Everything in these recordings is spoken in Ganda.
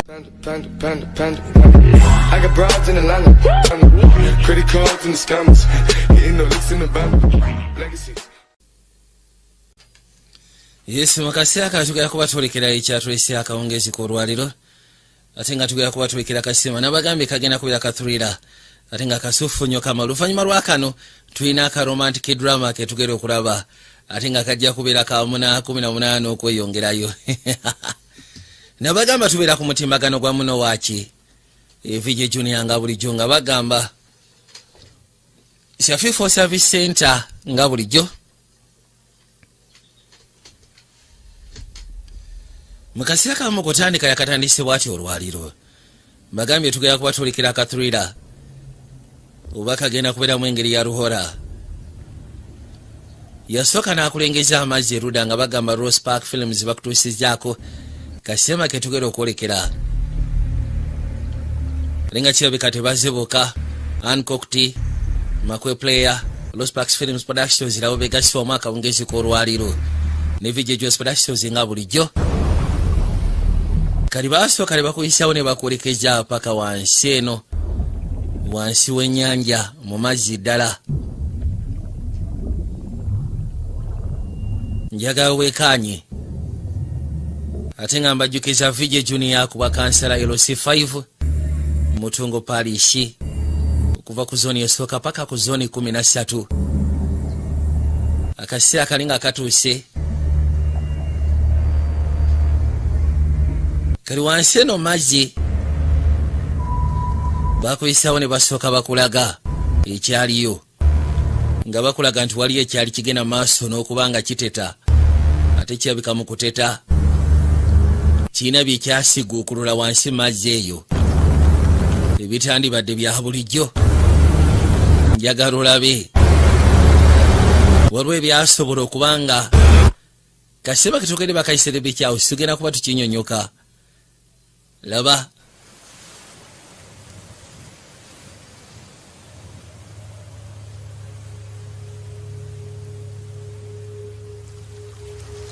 I got broads in Atlanta, credit cards in the scammers, hitting the licks in the band, legacies. Yes, makasiaka tugera kubatolekera ekyatwese akawungezi kolwaliro atenga tugera kubatolekera kasema nabagambe kagenda kubira ka thriller atenga kasufu nyo kama lufanyuma lwakano tuina ka romantic drama ke tugera okulaba atenga kajja kubira ka 18 okweyongerayo nabagamba tubera ku mutimbagano gwa MunoWatch Vijay Junior nga bulijjo nga bagamba Shafifo Service Center nga bulijjo mukasira kama kutandika yakatandise bwati olwaliro bagambye tugera kubatolekera ka thriller ubaka genda kubera mu engeri ya ruhora yasoka na kulengeza amazzi eruda nga bagamba Rose Park Films bakutusizaako kasema ke tugera okwolekera lenga kirabika tebazibuka Ankokti Makwe Player Rose Park Films Productions labo begasi omwaka ungezi ko olwaliro ne Vijay Junior Productions nga bulijjo kalibaso kalibakuyisawo ne bakolekeza paka wansi eno wansi w'ennyanja mu mazzi ddala njagala wekanye ate nga mbajjukiza Vijay Junior kuba kansala LC5 Mutungo Parish okuva ku zoni esooka paka ku zoni 13 akaseera kalinga katuuse kali wansi eno mazzi bakuyisawo ne basooka bakulaga ekyaliyo nga bakulaga nti waliyo ekyali kigenda maaso n'okubanga kiteta ate kirabika mu kuteta kiina byekyasiguukulula wansi mazzi eyo ebitandibadde bya bulijjo njagala olabe waliwo ebyasobola okubanga kaseba ketugende bakayisere bekyawo tugenda kuba tukinyonyoka laba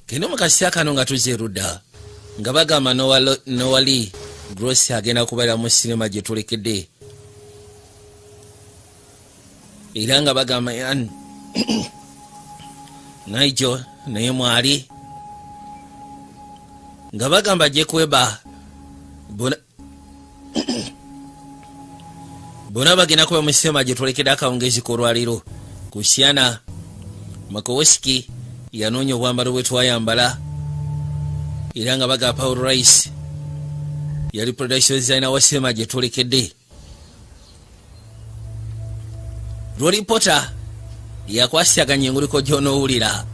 kino mukasi akano nga tuzerudda nga bagamba nowali Gross agenda kubeera mu sinema gye tulekedde era nga bagamba yan naijo naye mwali nga bagamba gye kweba bona bagenda kuba mu sinema gye tulekedde akawungezi kolwaliro kusiana Makoweski yanoonya obwambalo bwe twayambala era nga bagamba Paul Rice yali production designer wa sinema gye tulekedde Rory Potter yakwasaganya enguliko gy'onoowulira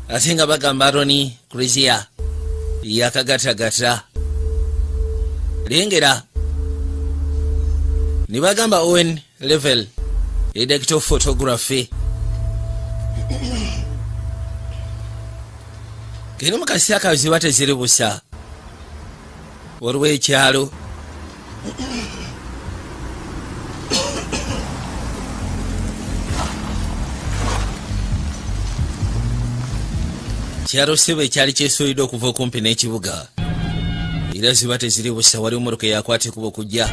ate nga bagamba Ronnie Crizia yakagatagata lengera ne bagamba Owen Level director of photography kino mukasi akaziba teziri busa waliwo ekyalo kyalo sibe ekyali kyesuulidde okuva okumpi n'ekibuga era ziba teziri busa wali omoroka yakwata kuba okujja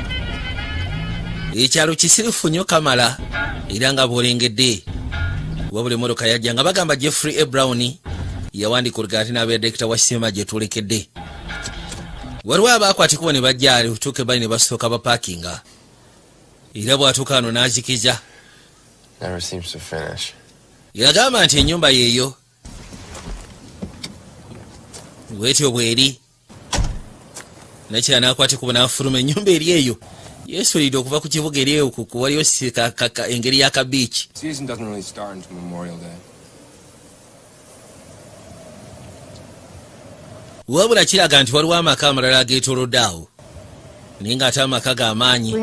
ekyalo kisirifu nnyo kamala era nga bwolengedde wabula emoroka yajja nga bagamba Jeffrey Brown yawandika olugaati n'abeera direkita wa sinema gye tulekedde waliwo abaakwatikubo ne bajja utuuke bali ne basooka bapaakinga era bw'atuuka wano n'azikiza yagamba nti ennyumba yeeyo bwetyo bweri nakira n'akwatikubo n'afuluma ennyumba eri eyo yeesuulidde okuva ku kibuga eri eyo waliyo engeri y'akabiiki wabula kiraga nti waliwo amaka amalala ageetoolodde awo naye ng'ate amaka g'amaanyi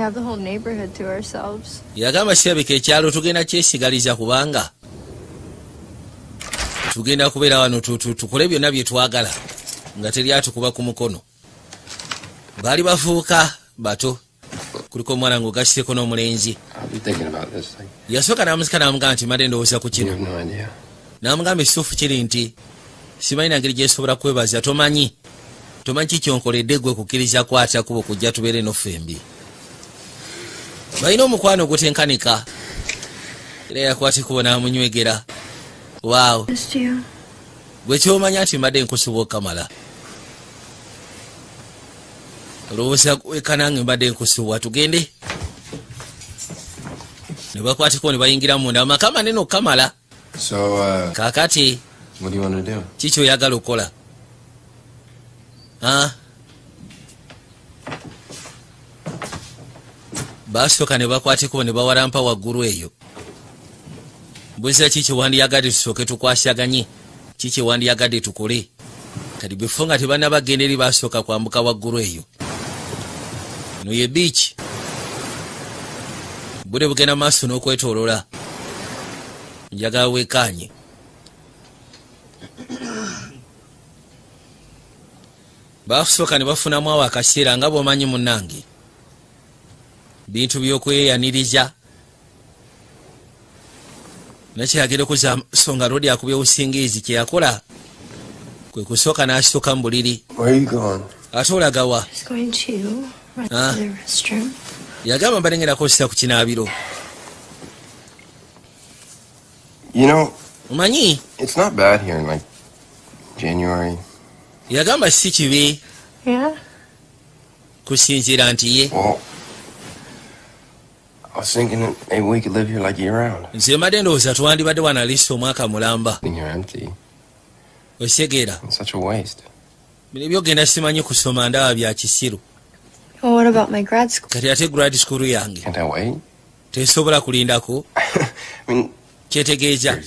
yagamba kirabika ekyalo tugenda kyesigaliza kubanga tugenda kubeera wano tukole byonna bye twagala nga teri atukuba ku mukono baali bafuuka bato kuliko omwana ng'ogasireko n'omulenzi yasooka n'amusika n'amugamba nti madde ndowooza ku kino n'amugamba ekituufu kiri nti simanyi na ngeri gyesobola kwebaza tomanyi tomanyi kyonkoledde gwe kukkiriza kwata kubo kujja tubeere nofembi. Balina omukwano gutenkanika era yakwate kubo n'amunywegera. Waawo gwe kyomanya nti mbadde nkusuba Kamala. Olowooza weka nange mbadde nkusuba tugende. Ne bakwateko ne bayingira munda amaka manene okukamala. Kaakati kiki oyagala okukola? Basooka ne bakwateko ne bawalampa waggulu eyo. Mbuuza ki kyewandiyagadde tusooke tukwasaganye, ki kyewandiyagadde tukole. Kati befo nga tebannabagenda eri basooka kwambuka waggulu eyo. No ye beach. Bude bugenda maaso n'okwetoolola. Njagala weekaanye. Basooka ne bafunamu awo akaseera nga bw'omanyi munnange. Bintu by'okweyaniriza. Nakyeyagire kuza songa Rodi akubye obusingiizi kye yakola kwe kusooka n'asituka mu buliri. Ate olagawa? Yagamba mbalengera kozesa ku kinaabiro. Omanyi? Yagamba si kibi. Kusinziira nti ye. Nze mbadde ndowooza twandibadde wanalisa omwaka mulamba. Osegeera. Bino byogenda simanyi kusoma ndaba bya kisiru. Kati ate grad school yange tesobola kulindako. Kyetegeeza.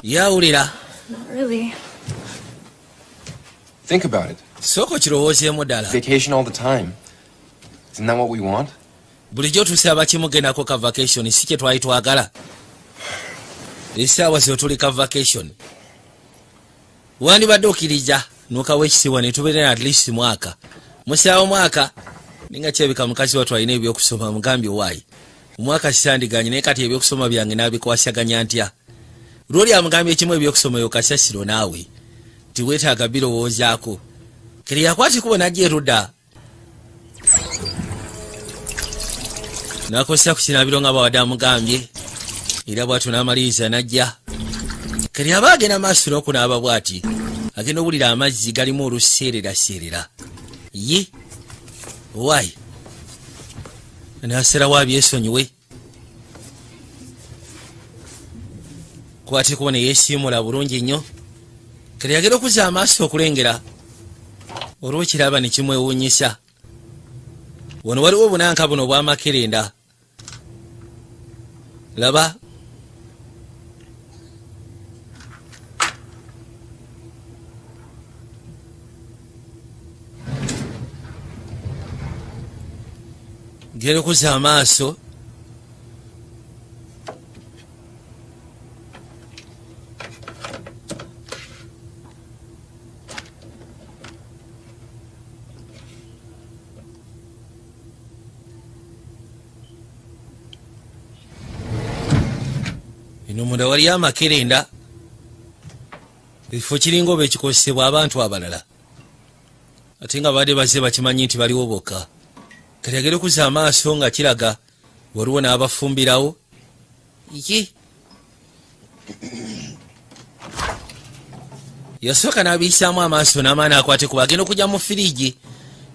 Yawulira. Think about it. Soko kirowoozeemu ddala. Vacation all the time. Isn't that what we want? Bulijjo tusaba kimugendako ka vacation si kye twali twagala. Essaawa zo tuli ka vacation. Wandibadde okkiriza n'okawa ekitiibwa ne tubeera at least mwaka. Musaawa mwaka ninga kyebika mukazi wattu alina ebyokusoma mugambye waayi. Omwaka kisandiganye naye kati ebyokusoma byange n'abikwasaganya ntya. Lwoli amugambye ekimu ebyokusoma yo kasasiro naawe. Tiweetaaga birowoozaako. Kiri yakwati kubo najja erudda. Nakozesa ku kinaabiro nga bawadde amugambye. Era bw'atyo n'amaliriza najja. Kiri aba agenda maaso n'okunaaba bw'ati. Agenda owulira amazzi galimu oluseereraseerera. Ye. Waayi. N'aserawo abyesonyiwe. Kwati kubo ne yeesiimula bulungi nnyo. Kiri yagenda okuzza amaaso okulengera. Olw'okiraba ne kimwewuunyisa. Wano waliwo obunanka buno obw'amakerenda. Laba. Genda okuzza amaaso. Ino munda waliyo amakerenda. Ekifo kiringa oba ekikozesebwa abantu abalala. Ate nga badde bazze bakimanyi nti baliwo bokka. Kati agenda okuzza amaaso nga kiraga waliwo n'abafumbirawo. Iki? Yasooka n'abiyisaamu amaaso n'amaani akwate kuba agenda okujja mu firiji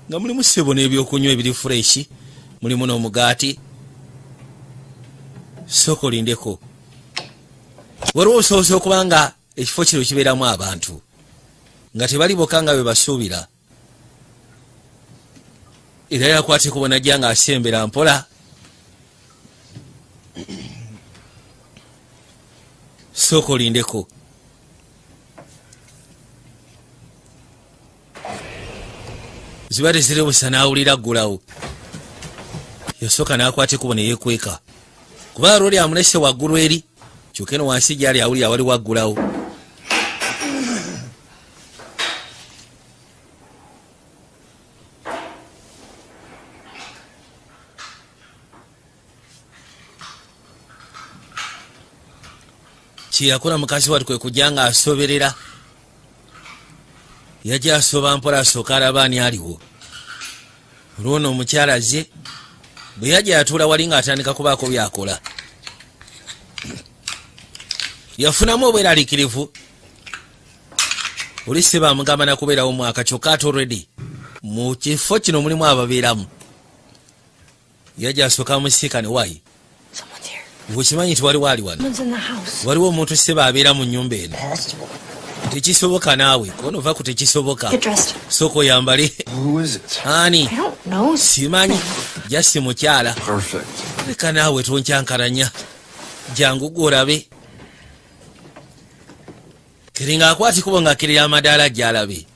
nga mulimu ssebo n'ebyokunywa ebiri fureshi, mulimu n'omugaati. Sooka olindeko. Waliwo osobola okuba nga ekifo kino kibeeramu abantu nga tebali bokka nga bwe basuubira. Era yakwate kubo najja nga asembera mpola. Sooka olindeko. Ziba tezirebusa n'awulira ggulawo. Yasooka n'akwate kubo ne yeekweka. Kuba Loli amulese waggulu eri. Kyokka eno wansi gy'ali awulira wali waggulawo. kyeyakola mukazi wati kwe kujja nga asoberera. Yajja asoba mpola asooka alaba ani aliwo. Olwono omukyala azze bwe yajja yatuula wali ng'atandika kubaako byakola. Yafunamu obweraliikirivu. Oli se baamugamba nakubeerawo mwaka kyokka ate already mu kifo kino mulimu ababeeramu. Yajja asooka amusiika ne waayi. Okimanyi nti waliwo ali wano. Waliwo omuntu seba abeera mu nnyumba eno. Tekisoboka naawe kono va ku tekisoboka. Sooka oyambale. Ani? Simanyi. Jasi mukyala. Leka naawe tonkyankalanya. Jangu gw'olabe. Kiringa akwati kubo nga kirira amadaala gy'alabe.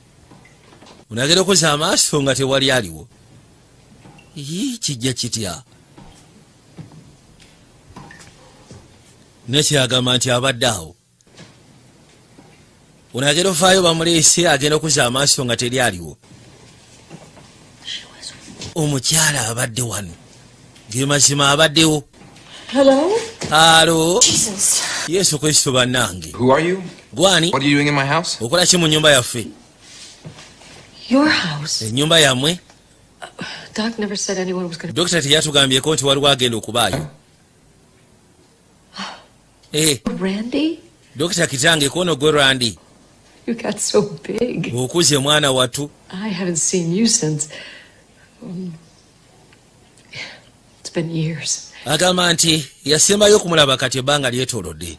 Unagera okuza amaaso nga tewali aliwo. Kijja kitya? Nekyagamba nti abadde awo. Unagera ofaayo bamuleese agenda okuza amaaso nga teri aliwo. Omukyala abadde wano. Ge mazima abaddewo. Halo. Yesu Kristo bannange. Who are you? Gwani? What are you doing in my house? Okola ki mu nnyumba yaffe? Your house? Ennyumba yammwe? Doc never said anyone was going to... Dokita teyatugambyeko nti waliwo agenda okubaayo. Randy? Dokita kitange kono gwe Randy. You got so big. Okuze mwana watu. I haven't seen you since... it's been years. Agamba nti yasembayo okumulaba kati ebbanga lyetoolodde.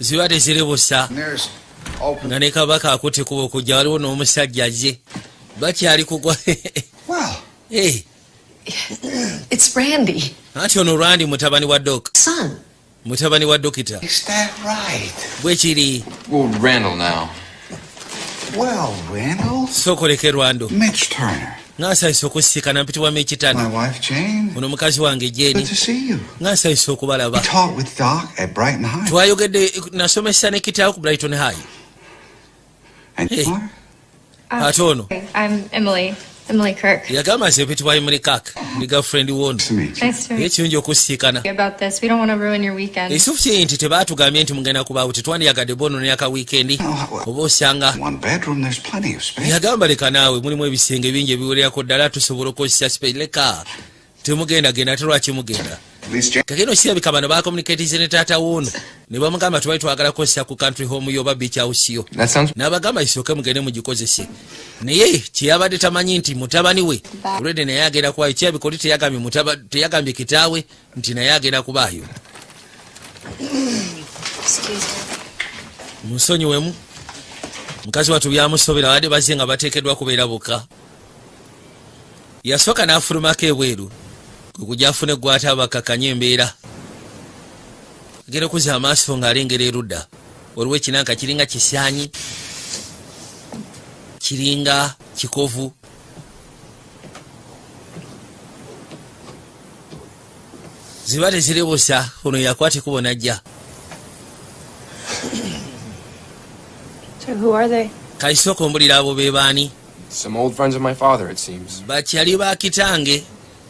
Ziba teziribusa. Nga ne kabaka akutte kuba okujja waliwo n'omusajja azze. Bakyali kugwa. It's Randy. Anti ono Randy mutabani wa Doc. Son. Mutabani wa Dokita. Is that right? Bwe kiri. Well, Randall now. Well, Randall. Sokoleke Rwando. Mitch Turner. Ngansayisa okusikana mpitibwa My Mekitano. wife Jane. Ono mukazi wange Jane. Good to see you. Ngansayisa okubalaba. We talked with Doc at Brighton High. Twayogedde nasomesa ne kitaawo ku Brighton High. And Hey. you are? Ate ono. I'm Emily Kirk. Yagamba nze mpitibwa Emily Kirk. Ndi girlfriend wono. Nice to meet you. Nice to meet Ekirungi okusiikana. you about this. We don't want to ruin your weekend. Ekituufu kiri nti tebaatugambye nti mugenda kubaawo tetwandiyagadde bono n'aka wiikendi oba osanga. One bedroom, there's plenty of space. Yagamba leka naawe mulimu ebisenge bingi ebiwererako ddala tusobola okukozesa space. Leka temugenda genda terwaki mugenda. At least Jane. Kakeno sirabika bano bakomunikatize ne taata woono ne bamugamba tubali twagala kukozesa ku country home yo oba beach house yo. That sounds... N'abagamba isooke mugende mugikozese. Naye kyeyabadde tamanyi nti mutabani we olwedde naye agenda kubaayo kyabikoli teyagambye kitaawe nti naye agenda kubaayo. Musonyiwemu. Mukazi watu byamusobera wadde bazze nga bateekeddwa kubeera bokka. Yasooka n'afulumako ebweru kwe kujja afune eggwata abakakanye embeera. Agenda okuza amaaso ng'alengera erudda. Waliwo ekinanka kiringa kisaanyi. Kiringa kikovu. Ziba teziribusa ono yakwate kubo najja. So who are they? Kaisooka ombulira abo be baani. Some old friends of my father, it seems. Bakyali ba kitange.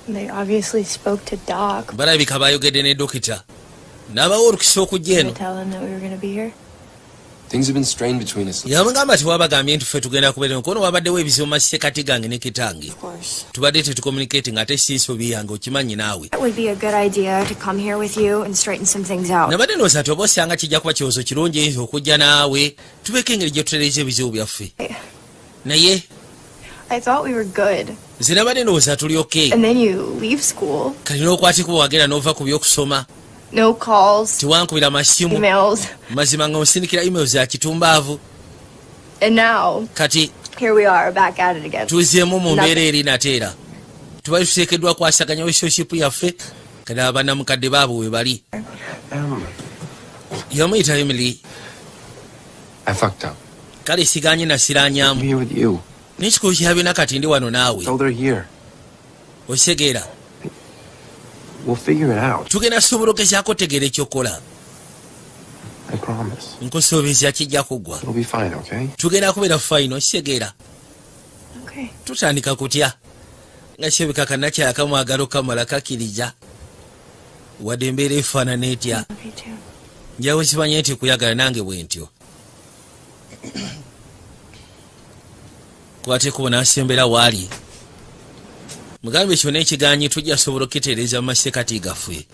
They obviously spoke to Doc. Balabika bayogedde ne Dokita. N'abawa olukisa okujja eno. Tell him that we were going to be here. Things have been strained between us. Yamugamba tiwabagambye nti ffe tugenda kubeera kono wabaddewo ebizibu masekati gange ne kitange. Of course. Tubadde tetucommunicating ate siisobi yange okimanyi naawe. It would be a good idea to come here with you and straighten some things out. Nabadde ndowooza ti oba osanga kijja kuba kirowoozo kirungi okujja naawe tubeeko engeri gye tutereeza ebizibu byaffe. Naye I thought we were good. nze nabadde ndowooza tuli okay. And then you leave school. Kati n'okwatikuba wagenda n'ova ku by'okusoma. No calls, Tiwankubira masimu. emails. Mazima nga onsindikira email za kitumbaavu. And now, Kati here we are back at it again. tuzeemu mu mbeera eri nateera. Tubali tuteekeddwa kwasaganya relationship yaffe kati abannamukadde baabo we bali. Yamuyita Emily. I fucked up. Kale siganye nasiranyaamu. I'm here with you. N'ekikulu kyabina kati ndi wano naawe. So they're here. Osegeera. We'll figure it out. Tugenda sobola okugezaako otegeera ekyokola. I promise. Nkusuubiza kijja kuggwa. It'll be fine, okay? Tugenda kubeera fine osegeera. Okay. Tutandika kutya. Nga kirabika kanakyala kamwagala okamala kakkiriza. Wadde embeera efaanana etya. Okay, too. njawe kimanye nti kuyagala nange bwentyo. Kwateko n'asembera waali. Mugambe kyonna ekiganyi tujja sobola okukitereeza mu masekati gaffe.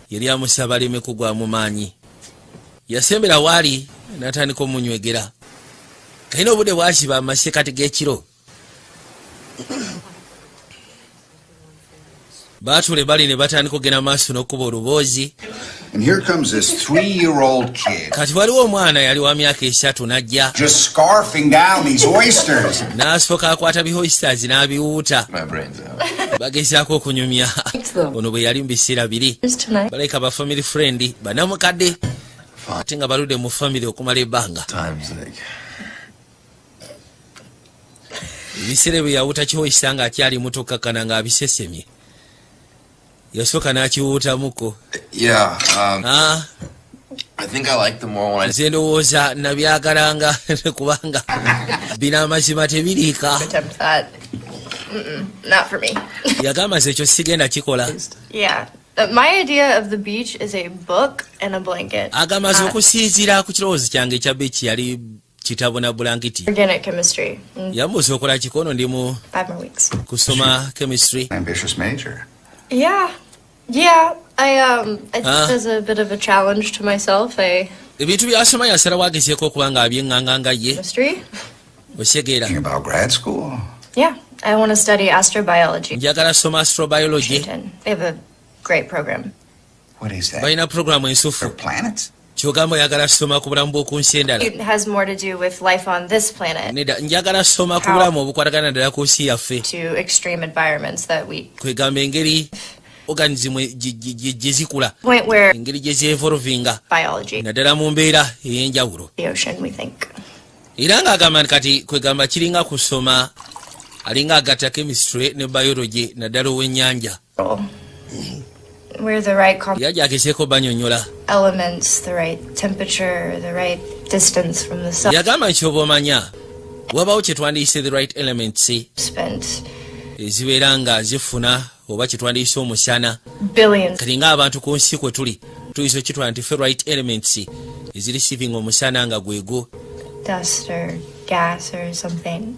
Yali amusaba aleme kugwamu maanyi. Yasembera waali n'atandika omunywegera. Kayina obudde bwakiba mu masekati g'ekiro. Baatule bali ne batandika okugenda maaso n'okkuba oluboozi. And here comes this 3-year-old kid. Kati waliwo omwana yali wa myaka 3 n'ajja. Just scarfing down these oysters. N'asooka akwata bi-oysters n'abiwuuta. My brain's out. Bagezaako okunyumya. Ono bwe yali mu biseera biri. Baleka ba family friend banamukadde. Ate nga baludde mu family okumala ebbanga. Time's like... Ebiseera bwe yawuuta kyoyisa nga akyali muto kakkana ng'abisesemye. Yasooka n'akiwuutamuko. Yeah, I think I like them more when I... Nze ndowooza nabyagalanga kubanga bino amazima tebiriika. Attempt that. Not for me. Yagamba nze ekyo sigenda kikola. Yeah. My idea of the beach is a book and a blanket. Agamba nze okusinziira ku kirowoozo kyange ekya beach yali kitabo na bulangiti. Organic chemistry. Yambuuza okola kikono ndi mu 5 more weeks. kusoma chemistry. Ambitious major. Yeah. Yeah. I think there's a bit of a challenge to myself. Ebintu byasoma yasalawo agezeeko okuba nga abyenganga nga ye. Chemistry? Osegeera. Thinking about grad school? Yeah. I want to study astrobiology. Njagala soma astrobiology. They have a great program. What is that? Balina programu ensufu. For planets? Kyogamba oyagala soma ku bulamu bw'oku nsi endala. It has more to do with life on this planet. Nedda njagala soma ku bulamu obukwatagana ddala ku nsi yaffe. To extreme environments that we... Kwegamba engeri organism gye zikula. Point where... Engeri gye zeevolvinga. Biology. Naddala mu mbeera ey'enjawulo. The ocean, we think. Era ng'agamba kati kwegamba kiringa kusoma alinga agatta chemistry ne biology naddala ow'ennyanja. Where the right yaja agezeeko banyonyola. Elements, the right temperature, the right distance from the sun. Yagamba nti oba omanya wabawo kye twandiyise the right elements Spent ezibeera nga zifuna oba kye twandiyise omusana. Billions. Kati ng'abantu ku nsi kwe tuli tuyinza okitwala nti fe right elements ezireceiving omusana nga gwego. Dust or gas or something.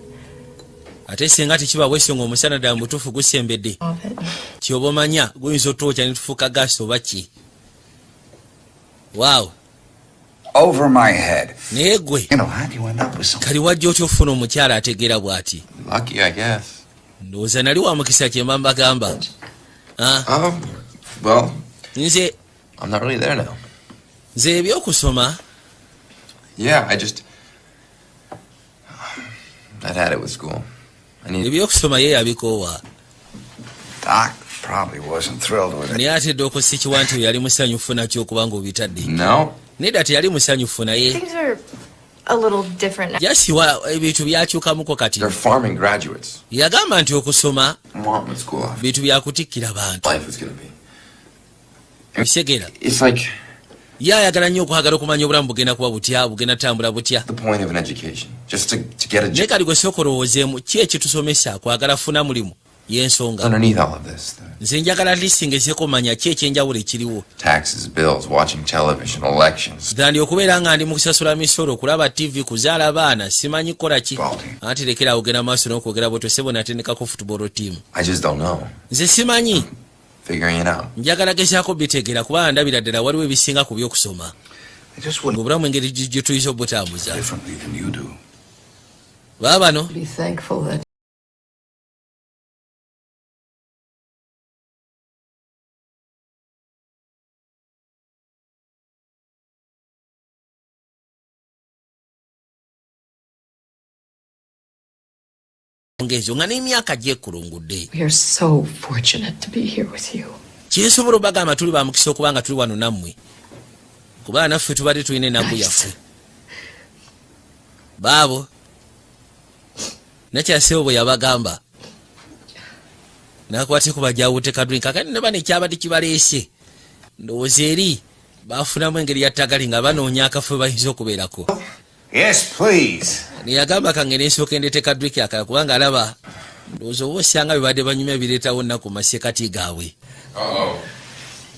Ate singa tekiba bwesyo ng'omusana ddala mutuufu gusembedde kyoba omanya guyinza otwokya ne tufuuka gaasi oba ki. Wow. Over my head. Naye gwe You know, how do you end up with something? kali wajja otya ofuna omukyala ategeera bw'ati. Lucky, I guess. Ndowooza nali wa mukisa kye mba mbagamba. Well, Nze I'm not really there now. nze ebyokusoma Yeah, I'd had it with school. ebyokusoma ye yabikoowa. Doc probably wasn't thrilled with it. Naye atedde okusikiwa nti yali musanyufu nakyo okuba ng'obitadde. No? Nedda teyali musanyufu naye. Things are a little different now. Jasiwa ebintu byakyukamuko kati. They're farming graduates. Yagamba nti okusoma I want with school off. bintu byakutikkira bantu. Life is gonna be. Bisegeera. It's like Ye ayagala nnyo okwagala okumanya obulamu bugenda kuba butya, bugenda tambula butya. the point of an education. Just to get a Naye job. kali gwe sooka olowoozeemu ki ekitusomesa kwagala funa mulimu y'ensonga. Underneath all of this, Nze njagala atliisi ngezeeko manya ki ekyenjawulo ekiriwo. taxes, bills, watching television, elections. Gandi okubeera nga ndi mu kusasula misolo, okulaba TV, kuzaala baana, simanyi kukola ki. Balti. Ate lekera ogenda maaso n'okwogera bwetyo sebo natendekako football team. I just don't know. Nze simanyi. Figuring it out. Njagala gezaako bitegeera kubanga ndabira ddala waliwo ebisinga ku by'okusoma. I just wouldn't Ng'obulamu engeri gye tuyinza obutambuza. differently than you do. Baba bano Be thankful that ngezo nga n'emyaka gyekulungudde. we are so fortunate to be here with you. Kyensobola obagamba tuli bamukisa okuba nga tuli wano nammwe. Kubanga naffe tubadde tulina ennaku yaffe. Baabo nakyasewo bwe yabagamba nakwate kubajawute kadrinka kati ne bane kyabadde kibaleese ndowooza eri baafunamu engeri ya ttagali nga banoonya akafo bayinza okubeerako. Yes, please. Neyagamba kangere nsooka endete kadriki akala kubanga alaba ndowooza oba osanga bibadde banyumya bireetawo nnaku masekati gaabwe.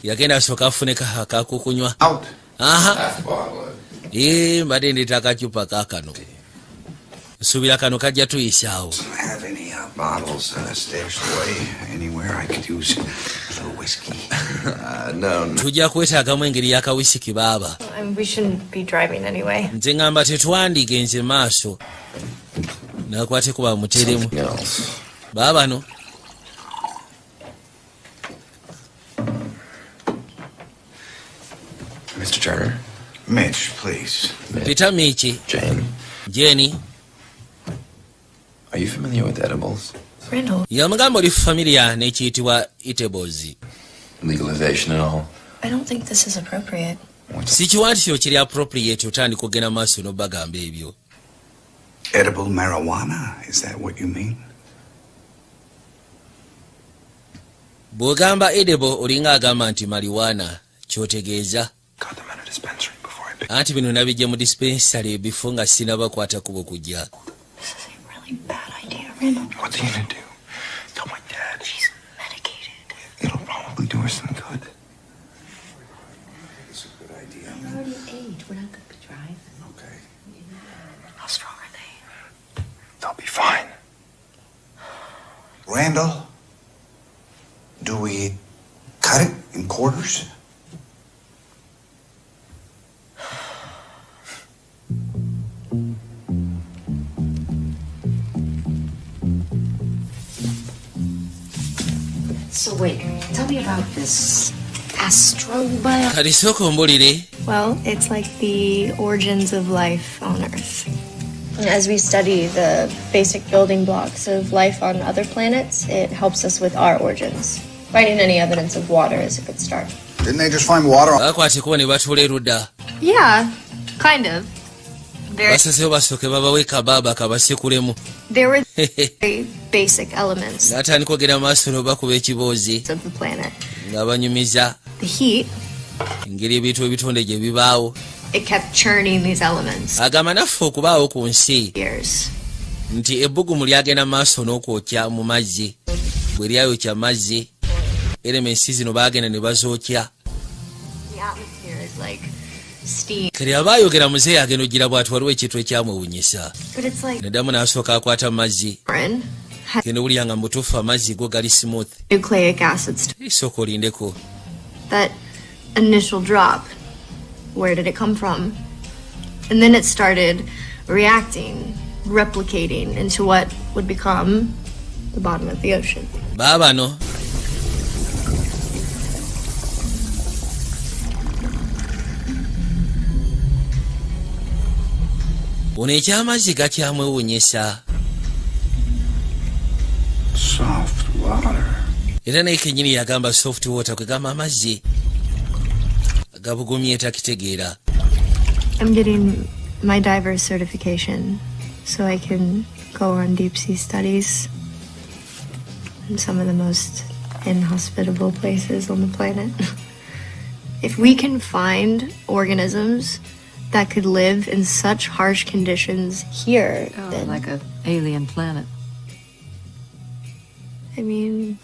Yagenda asooka afune akakukunywa. Out. aha Half bottle. mbadde ndeeta akacupa kaakano nsuubira kano kajja tuyisaawo. Have any bottles stashed away anywhere I could use a little whiskey? No. tujja kwetaagamu engeri y'akawisiki baaba. And we shouldn't be driving anyway. nze ngamba tetwandigenze maaso nakwate kuba muteremu Something else. baabano. Mr. Turner. Mitch, please. Peter Michi, Jane. Jenny, Are you familiar with edibles? Randall, yamugamba oli familia n'ekiyitibwa eatables. Legalization and all. I don't think this is appropriate. sikiwa nti kyo kiri appropriate otandika okgenda maaso n'obagamba ebyo. Edible marijuana? Is that what you mean? bw'ogamba edible olinga agamba nti marijuana kyotegeeza Got them at a dispensary before I picked. anti bino nabijja mu dispensary bifo nga sinabakwata kubo kujja. This is a really bad idea, Randall. What's he gonna do? Tell my dad. She's medicated. It'll probably do her some good. It's a good idea. already age. We're not going to drive. Okay. How strong are they? They'll be fine. Randall, do we cut it in quarters? So wait, tell me about this astrobiology. kati sooka ombulire. Well, it's like the origins of life on Earth. As we study the basic building blocks of life on other planets, it helps us with our origins. Finding any evidence of water is a good start. Didn't they just find water on bakwate kuba ne batuula erudda Yeah, kind of. basasewo basooke babawe kabaaba kabasekulemu There were very basic elements n'atandika ogenda maaso n'obakuba ekiboozi of the planet. nga banyumiza The heat, engeri ebintu ebitonde gye bibaawo. it kept churning these elements. agamba naffe okubaawo ku nsi Years. nti ebbugumu lyagenda maaso n'okwokya mu mazzi bwe lyayokya mazzi elements zino baagenda ne bazookya. The atmosphere is like steam. kati abaayogera muzeeyi agenda ogira bw'ati waliwo ekintu ekyamwewunyisa But it's like neddamu n'asooka akwata mazzi urine has genda owulira nga mutuufu amazzi go gali smooth. nucleic acids. Sooka olindeko. That initial drop, where did it come from? And then it started reacting, replicating into what would become the bottom of the ocean. baabano ono ekyamazzi gakyamwewunyisa soft water. era naye kenyini yagamba soft water kwegamba amazzi gabugumye takitegeera. I'm getting my diver certification so I can go on deep sea studies in some of the most inhospitable places on the planet. If we can find organisms that could live in such harsh conditions here, then Like an alien planet. I mean,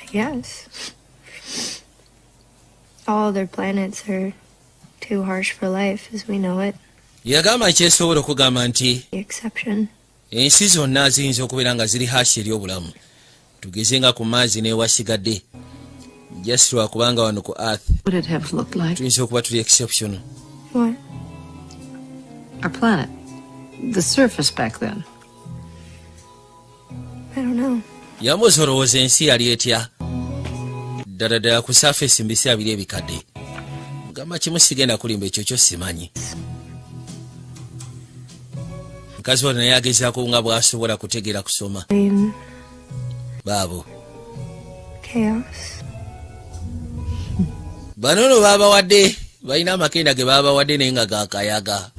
I guess. All other planets are too harsh for life as we know it. yagamba kyesobola okugamba nti The exception. ensi zonna ziyinza okubeera nga ziri hashi eri obulamu tugeze nga ku maazi n'ewasigadde just lwakubanga wano ku earth What would it have looked like? tuyinza okuba tuli exception. What? Our planet. The surface back then. I don't know. yambuuza olowooza ensi yali etya ddala ddala ku surface mu biseera biri ebikadde. gamba kimu sigenda kulimba ekyo kyo simanyi. mukazi wano naye agezaako nga bw'asobola kutegeera kusoma baabo. Chaos. bano no baabawadde balina amakenda ge baabawadde naye nga gakayaga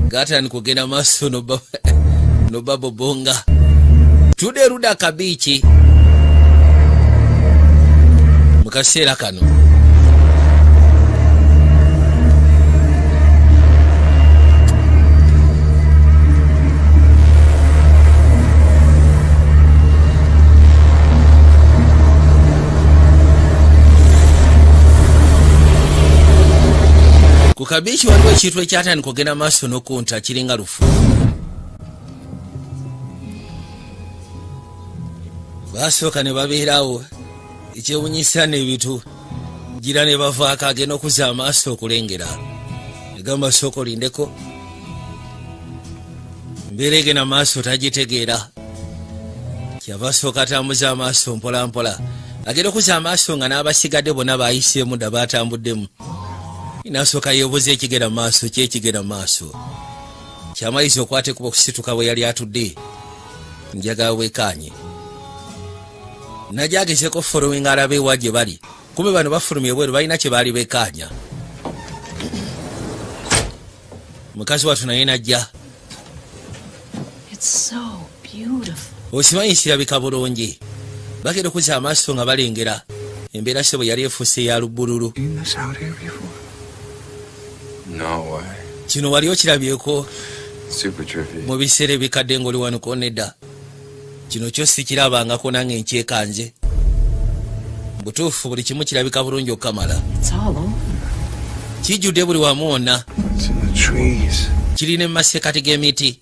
gatandika kugenda maaso nobabobonga tudde ruda kabiiki mu kaseera kano. ku kabiiki waliwo ekintu ekyatandika okugenda maaso n'okunta kiringa lufu. Basooka ne babeerawo ekyewunyisa n'ebitu gira ne bavaako agenda okuzza amaaso okulengera. Egamba sooka olindeko mbeera egenda maaso tagitegeera. Kyava asooka atambuza amaaso mpola mpola. Agenda okuzza amaaso nga n'abasigadde bonna baayiseemu dda baatambuddemu. Nasooka yeebuuza ekigenda maaso kyekigenda maaso. Kyamaliza okwata ekuba okusituka bwe yali atudde. Njagala weekaanye. Najagezeko following alabe ewa gye bali. Kumbe bano bafulumye ebweru balina kye baali beekaanya. Mukazi wattu naye najja. It's so beautiful. Osimanyi kirabika bulungi. Bagenda okuzza amaaso nga balengera. Embeera se bwe yali efuuse eya lubbululu. Seen this out here before? No way. Kino wali okirabyeko Super trippy. mu biseera ebikadde ng'oli wano konedda. Kino kyo sikirabangako nange nkyekanze. Butuufu buli kimu kirabika bulungi okukamala. It's all over. Kijjudde buli wamu wonna. It's in the trees. Kirina mu masekkati g'emiti.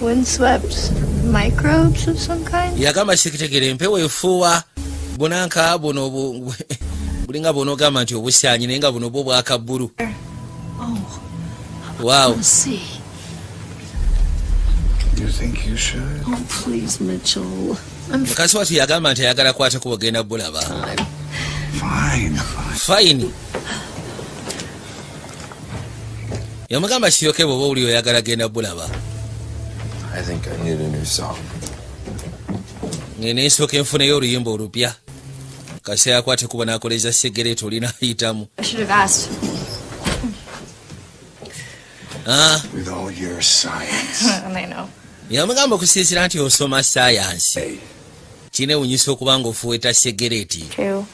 Windswept microbes of some kind? Yagamba sikitegera empewo efuuwa bunanka buno bulinga bw'onoogamba nti obusaanyi naye nga buno bwo bwaka bbulu. Oh, Wow. let's see. You think you should? Oh, please, Mitchell. Mukazi wattu yagamba nti ayagala kwata ku bugenda bulaba. Fine. Fine. Yamugamba siyoke bw'oba oli oyagala genda bulaba. I think I need a new song. Ngene nsooka enfuneyo oluyimba olupya. Kasi akwate kuba n'akoleza segereti olina ayitamu. I should have asked. With all your science. I know. Yamugamba okusiisira nti osoma saayansi. Hey, Kineewunyisa okuba ng'ofuweta segereti. True.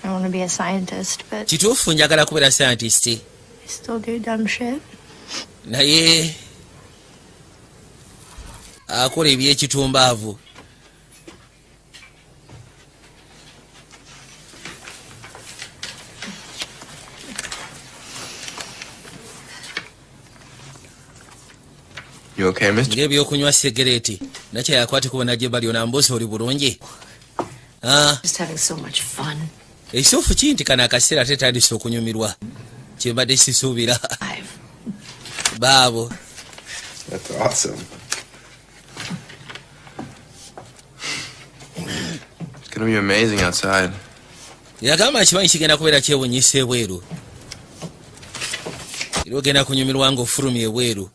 I want to be a scientist, but Kituufu njagala kubeera scientist. I still do dumb shit. Naye akola eby'ekitumbaavu. You okay, mister? Ng'ebyokunywa segereti. Nakyo yakwate kubona gye bali onambuuza oli bulungi. Just having so much fun. Ekituufu kintikana akaseera tetandise okunyumirwa. Kye mbadde sisuubira. Baabo. That's awesome. It's gonna be amazing outside. Yagamba kimanyi kigenda kubeera kyewunyisa ebweru. Era ogenda kunyumirwa ng'ofulumya ebweru.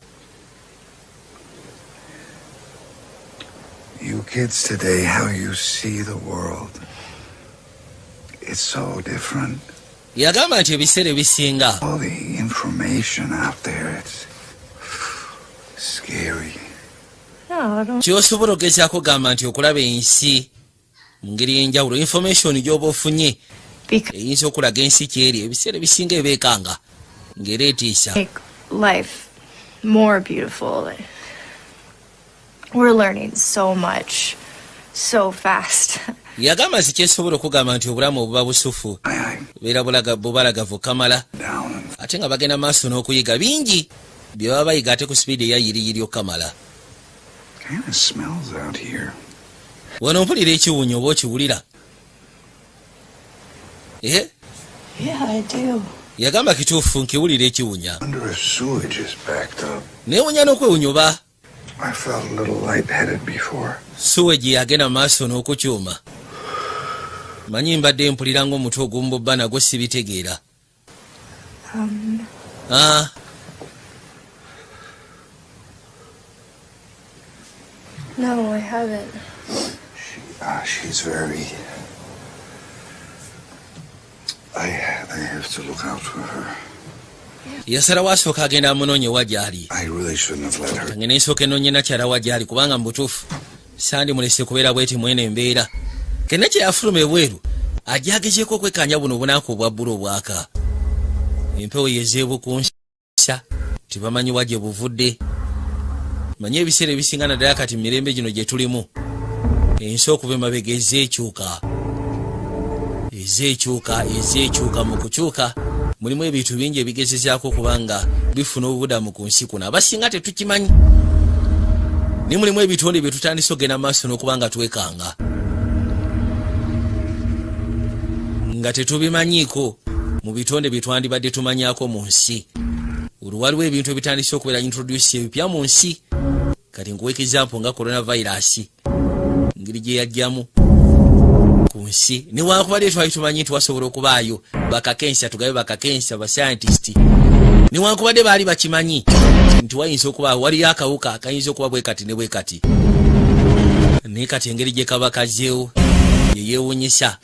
you kids today, how you see the world. It's so different. Yagamba nti ebiseera ebisinga All the information out there, it's scary. No, I don't. ky'osobola ogezaako gamba nti okulaba ensi mu ngeri y'enjawulo information gy'oba ofunye Because eyinza okulaga ensi kyeri ebiseera ebisinga ebeekanga ng'era etiisa. make life more beautiful. We're learning so much, so fast. Yagamba nti kyesobola okugamba nti obulamu obuba busufu beera bubalagavu kamala Down. ate nga bagenda maaso n'okuyiga bingi bye baba bayiga ate ku sipiidi eyayiriyiri okamala. Kind of smells out here. Wano mpulira ekiwunyo oba okiwulira. Yeah, I do. Yagamba kituufu nkiwulira ekiwunya Wonder if sewage is backed up. neewunya n'okwewunyuba. I felt a little lightheaded before. Suweji yagenda maaso n'okukyuma. Manyi mbadde mpulira ng'omutwe ogumubba nagwo sibitegeera. No, I haven't. She's very... I have to look out for her. Yasalawo asooka agenda amunoonye wa gy'ali. I really shouldn't have let her. Ngene nsooka enoonye nakyala wa gy'ali kubanga mu butuufu sandi mulese kubeera bweti mwene embeera. Kenna kye yafuluma ebweru ajagezeeko okwekkaanya buno obunaku obwa bbulu obwaka. Empewo yezeebukunsa tebamanyi wa gye buvudde. Manyi ebiseera ebisinga naddala kati mirembe gino gye tulimu ensi okuva emabega ezeekyuka. ezeekyuka mu kukyuka mulimu ebintu bingi ebigezezaako kubanga bifuna obubudamu ku nsi kuno abasinga tetukimanyi ni mulimu ebitonde bye tutandise ogenda maaso n'okubanga twekanga nga tetubimanyiiko mu bitonde bye twandibadde tumanyaako mu nsi olwo waliwo ebintu ebitandise okubeera introduce ebipya mu nsi kati nkuwa example nga coronavirus ngeri gye yajjamu ku nsi newankubadde twali tumanyi nti wasobola okubaayo bakakensa tugabe bakakensa bascientist newankubadde baali bakimanyi nti wayinza okuba waliyo akawuka akayinza okuba bwe kati ne bwe kati naye kati engeri gye kaba kazzeewo yeyeewunyisa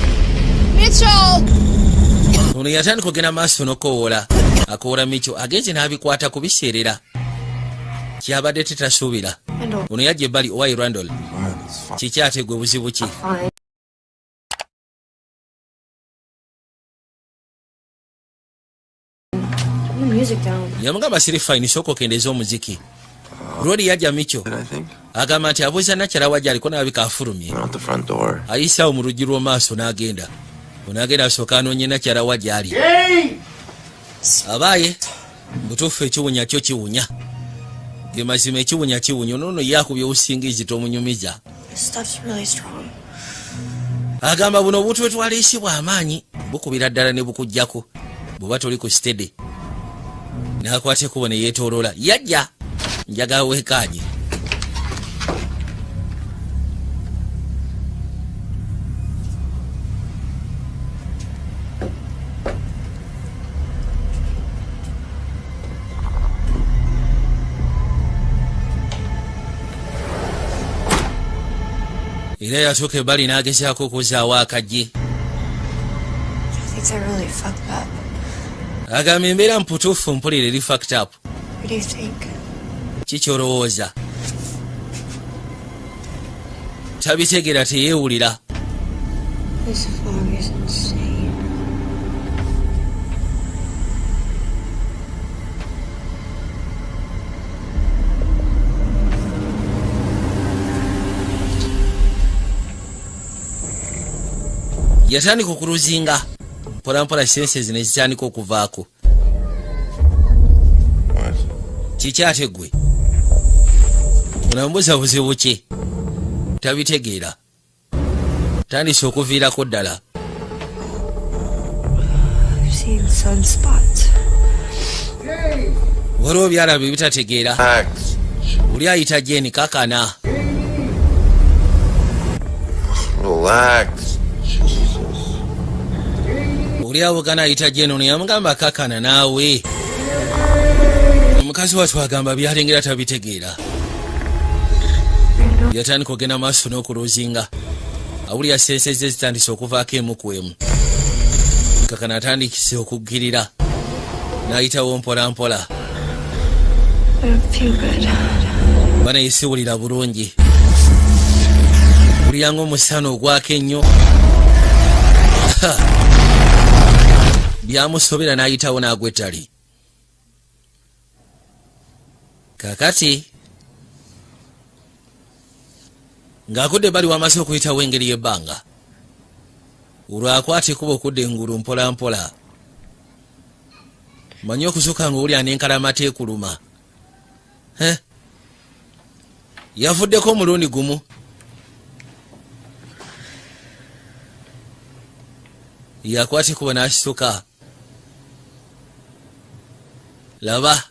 ono yatandika ogenda maaso n'okowoola akowoola Micho agenze n'abikwata kubiseerera kyabadde tetasuubira ono yajja ebbali owayi Randall kiki ate gwe buzibu ki yamugamba siri fine sooka okendeeza omuziki Rodi yajja Micho agamba nti abuuza nakyala wajja aliko n'abika afulumye ayisaawo mu luggi lw'omaaso n'agenda onagenda asooka anoonye nakyala wajja ali abaaye butuufu ekiwunya kyo kiwunya ge mazima ekiwunya kiwunya noono yakubye obusingizi tomunyumiza agamba buno obutu bwe twaliisibwa amaanyi bukubira ddala ne bukujjako bw'oba toli ku stede n'akwata ekkubo ne yeetooloola yajja njagala weekaanye era yatuuka ebbali n'agezaako okuzaawo akaggi agamba embeera mputuufu mpulira eri fact up kikyolowooza tabitegeera teyeewulira yatandika okuluzinga mpolampola sense zino ezitandika okuvaako kiki ate gwe onamubuuza buzibu ki tabitegeera tandise okuviirako ddala waliwo byala bye bitategeera oli ayita Jeni kakana oli awogana ayita Jeni ono yamugamba kakana naawe omukazi wattu agamba byalengera tabitegeera yatandika ogenda maaso n'okuluzinga awulira sense ze zitandise okuvaako emu ku emu kakana atandikise okuggirira n'ayitawo mpolampola banayisiwulira bulungi kuliyanga omusana ogwako ennyo byamusobera n'ayitawo n'agwa ettali kakati ng'akudde bali wamaze okuyitawo engeri y'ebbanga olwakwata ekkuba okudda engulu mpolampola manyi okuzuka ng'owulira n'enkalamata ekuluma yavuddeko omulundi gumu yakwata ekkuba n'akisuka laba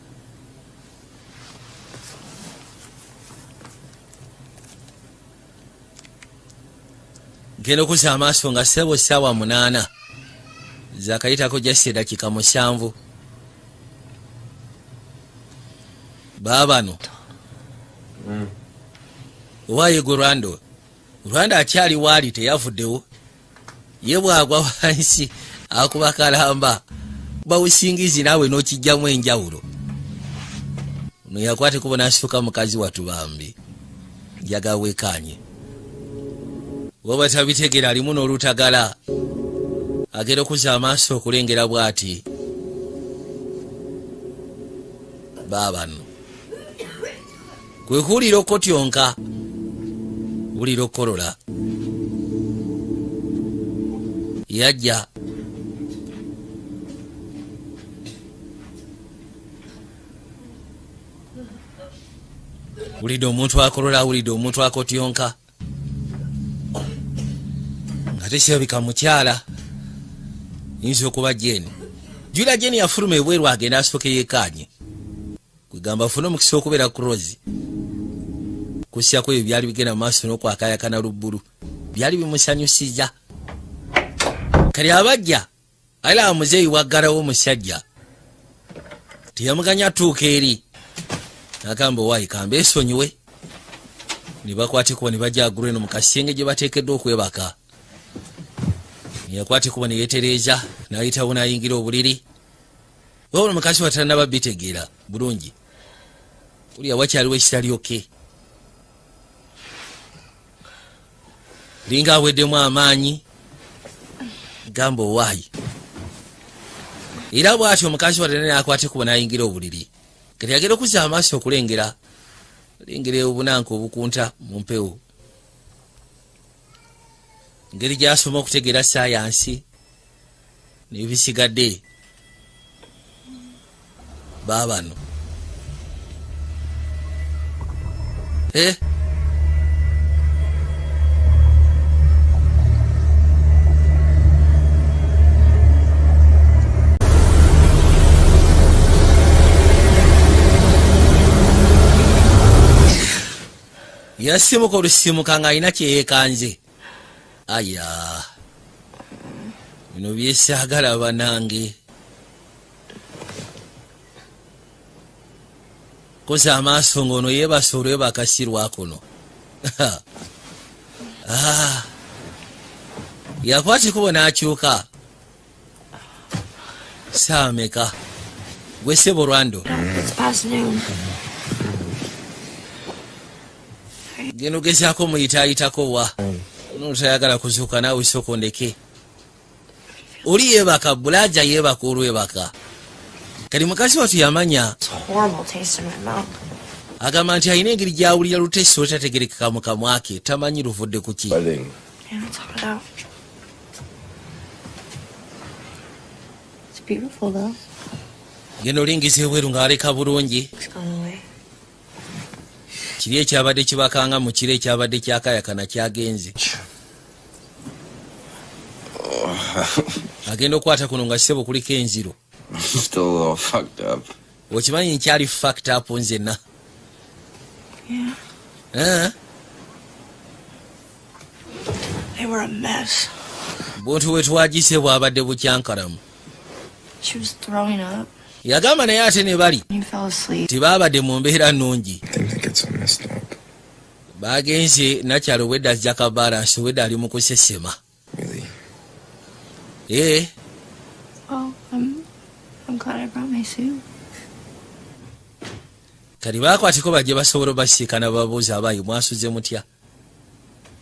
genda okuza amaaso nga ssebo ssaawa 8 zakayitako jasi eddakiika 7 baabano owaaye gwe Rwanda akyali waali teyavuddewo ye bwagwa wansi akuba kalamba bawusingizi naawe n'okijjamu enjawulo ono yakwate kuba n'asituka mukazi wattu bambi njagala weekaanye waba tabitegeera alimu n'olutagala agenda okuza amaaso okulengera bw'ati baabano kwe kuwulira okotyonka wulira okukolola yajja. Wulidde omuntu akolola, wulidde omuntu akotyonka nga tekirabika mukyala, yinza okuba Jeni. Jula Jeni yafuluma ebweru agenda asooke yeekaanye, kwegamba afune omukisa okubeera Close. Kusyako ebyo byali bigenda mu maaso n'okwakayakana lubbulu, byali bimusanyusiza. Kali abajja alaba muzeeyi waggalawo omusajja, teyamuganya tuuka eri, agamba owaayi kambe esonyiwe. Ne bakwata ekuba ne bajja agulu eno mu kasenge gye bateekeddwa okwebaka. Ne yakwata ekuba ne yeetereeza, n'ayitawo n'ayingira obuliri. Wabula omukazi watannaba bitegeera bulungi, kulya wakyaliwo ekitalyoke, linga aweddemu amaanyi, gamba owaayi. Era bw'atyo omukazi watane n'akwata ekuba n'ayingira obuliri. Kati agenda okuzza amaaso okulengera obunanka obukunta mu mpewo, ngeri gy'asoma okutegeera sayansi n'ebisigadde baabano. Yasimuka olusimuka ng'alina kye yeekanze. Aya, bino byesaagala banange. Koza amaaso ng'ono yeebasa olwebakasirwa kuno. Yakwata ekubo n'akyuka. Saameka gwe ssebo Lwando. It's past noon. Genda ogezaako muyitaayitako wa notayagala kuzuuka naawe soko ndeke. Oli yeebaka bulaja yeebaka olwebaka. Kali mukazi watu yamanya. It's a horrible taste in my mouth. Agamba nti alina engeri gy'awulira lutesi olutategerekeka mu kamwa ke, tamanyi luvudde ku ki. Yeah, it's hot out. It's beautiful though. Genda olingiza ebweru ng'aleka bulungi. It's gone away. Kiri ekyabadde kibakanga mu kiro ekyabadde kyakayakana kyagenze. Agenda okukwata kuno nga ssebo kuliko enziro. Still a little fucked up. Okimanyi nkyali fucked up nzenna. Yeah. They were a mess. Buntu we twagise bw'abadde bukyankalamu. She was throwing up. Yagamba naye ate ne bali He fell asleep. tebaabadde mu mbeera nnungi. I think they get so messed up. Bagenze nakyalo wedda ajja kabalansi wedda ali mu kusesema. Really? Well, I'm glad I brought my suit. Kati baakwatiko bajje basobola basiikana babuuza abaayi mwasuze mutya.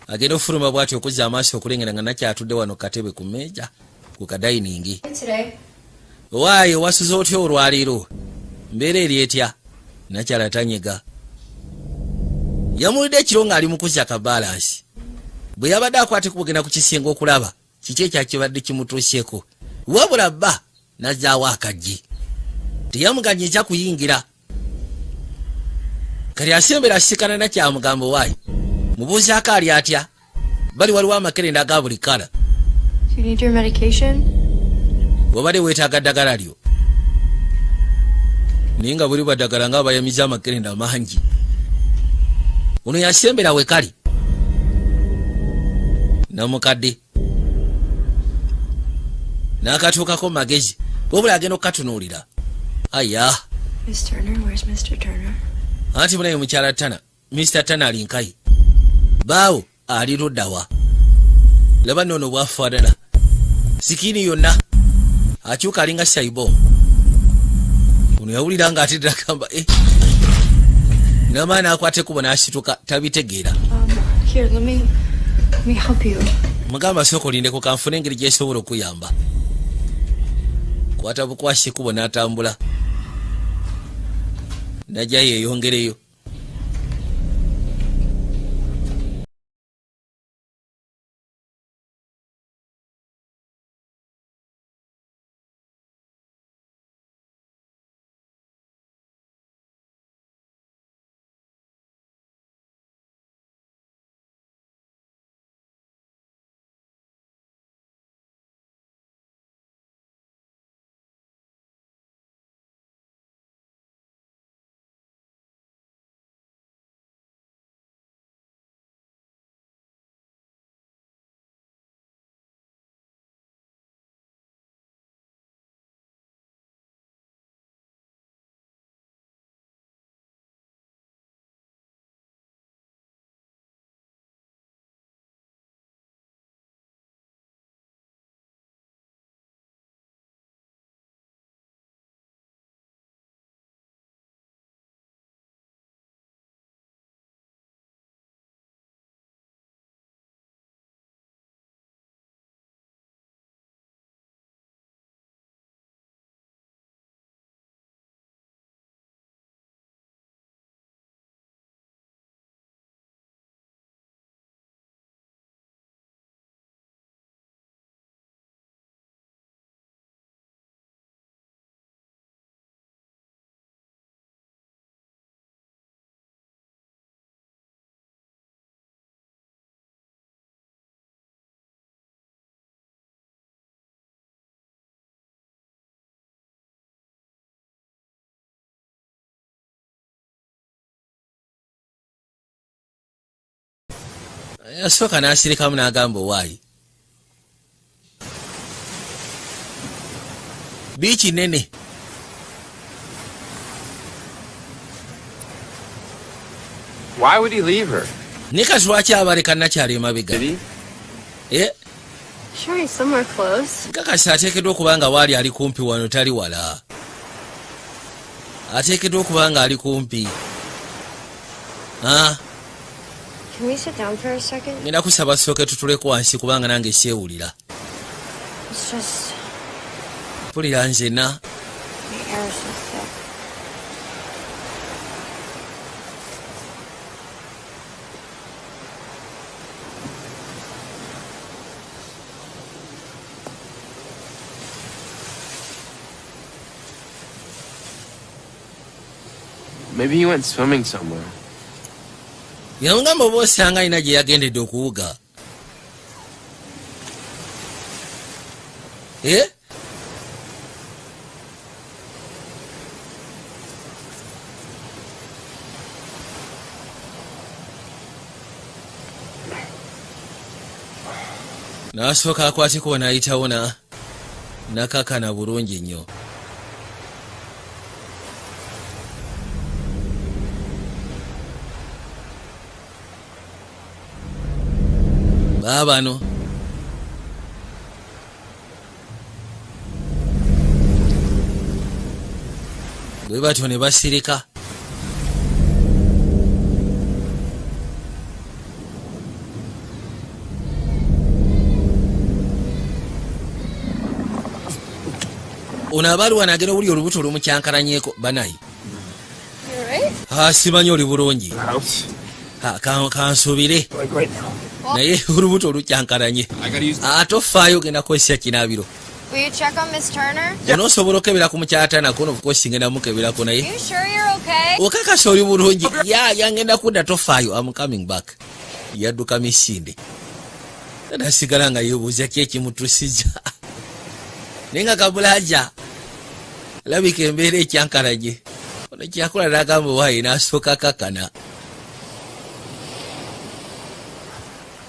Agenda ofuluma bw'atyo okuzza amaaso okulengera nga nakyatudde wano katebe ku mmeeza ku kadayiningi. Waayo wasuze otya olwaleero? Mbeera eri etya? Nakyala tanyega. Yamulidde ekiro ng'ali mu kuzza kabalansi. Bwe yabadde akwate kubugenda ku kisinga okulaba kiki ekyakibadde kimutuusyeko. Wabula bba nazzaawo akaggi. Teyamuganyiza kuyingira. Kali asembera asikana nakyamugamba waayi. Mubuuzaako ali atya? Bali waliwo amakerenda aga buli kala. Do you need your medication? Wabadde weetaaga ddagala lyo. Naye nga buli baddagala nga bayamiza amakerenda mangi. Ono yasembera we kali. Namukadde. N'akatuukako magezi. Wabula agenda okukatunuulira. Aya. Miss Turner, where's Mr. Turner? Anti munaye mukyala Tana. Mr. Tana ali nkayi. Baawo ali luddawa. Laba nno bwafaanana. Sikini yonna. Akyuka alinga Saibo. Ono yawulira ng'atedde agamba n'amaani akwate kubo n'asituka tabitegeera. Here, let me help you. Mugamba sooka olindeko kanfune engeri gy'esobola okuyamba. Kwata bukwasi kubo n'atambula. Najja yeeyongereyo. yasooka n'asirikamu n'agamba owaayi biiki nene. Why would he leave her? Ne kati lwaki abaleka nakyali emabega? Sure, he's somewhere close. Kakasi ateekeddwa okuba nga waali ali kumpi wano tali wala. Ateekeddwa okuba nga ali kumpi. Can we sit down for a second? Ngenda kusaba sooke tutuleko wansi kubanga nange seewulira. It's just Mpulira nzena. the air is so thick. Maybe he went swimming somewhere. Yamugamba oba osanga alina gye yagendedde okuwuga. N'asooka akwateko n'ayitawo nakakana bulungi nnyo. Baabano bwe batyo ne basirika. Ono abaaliwo nagera owuli olubuto olumukyankalanyeeko banayi. Simanyi oli bulungi. Kansubire. Naye olubuto olukyankalanye. Tofaayo genda kukozesa kinaabiro. Will you check on Miss Turner? Onoosobola okebera ku mukyala nako of course ngenda mukeberako naye. You sure you're okay? Okakasa oli bulungi. Yangenda kudda tofaayo. I'm coming back. Yadduka misinde. Nasigala nga yeebuuza ki ekimutusiza. Naye nga kabulaja. Labika embeera ekyankalanye. Ono kyakola n'agamba owaayi n'asooka kakana.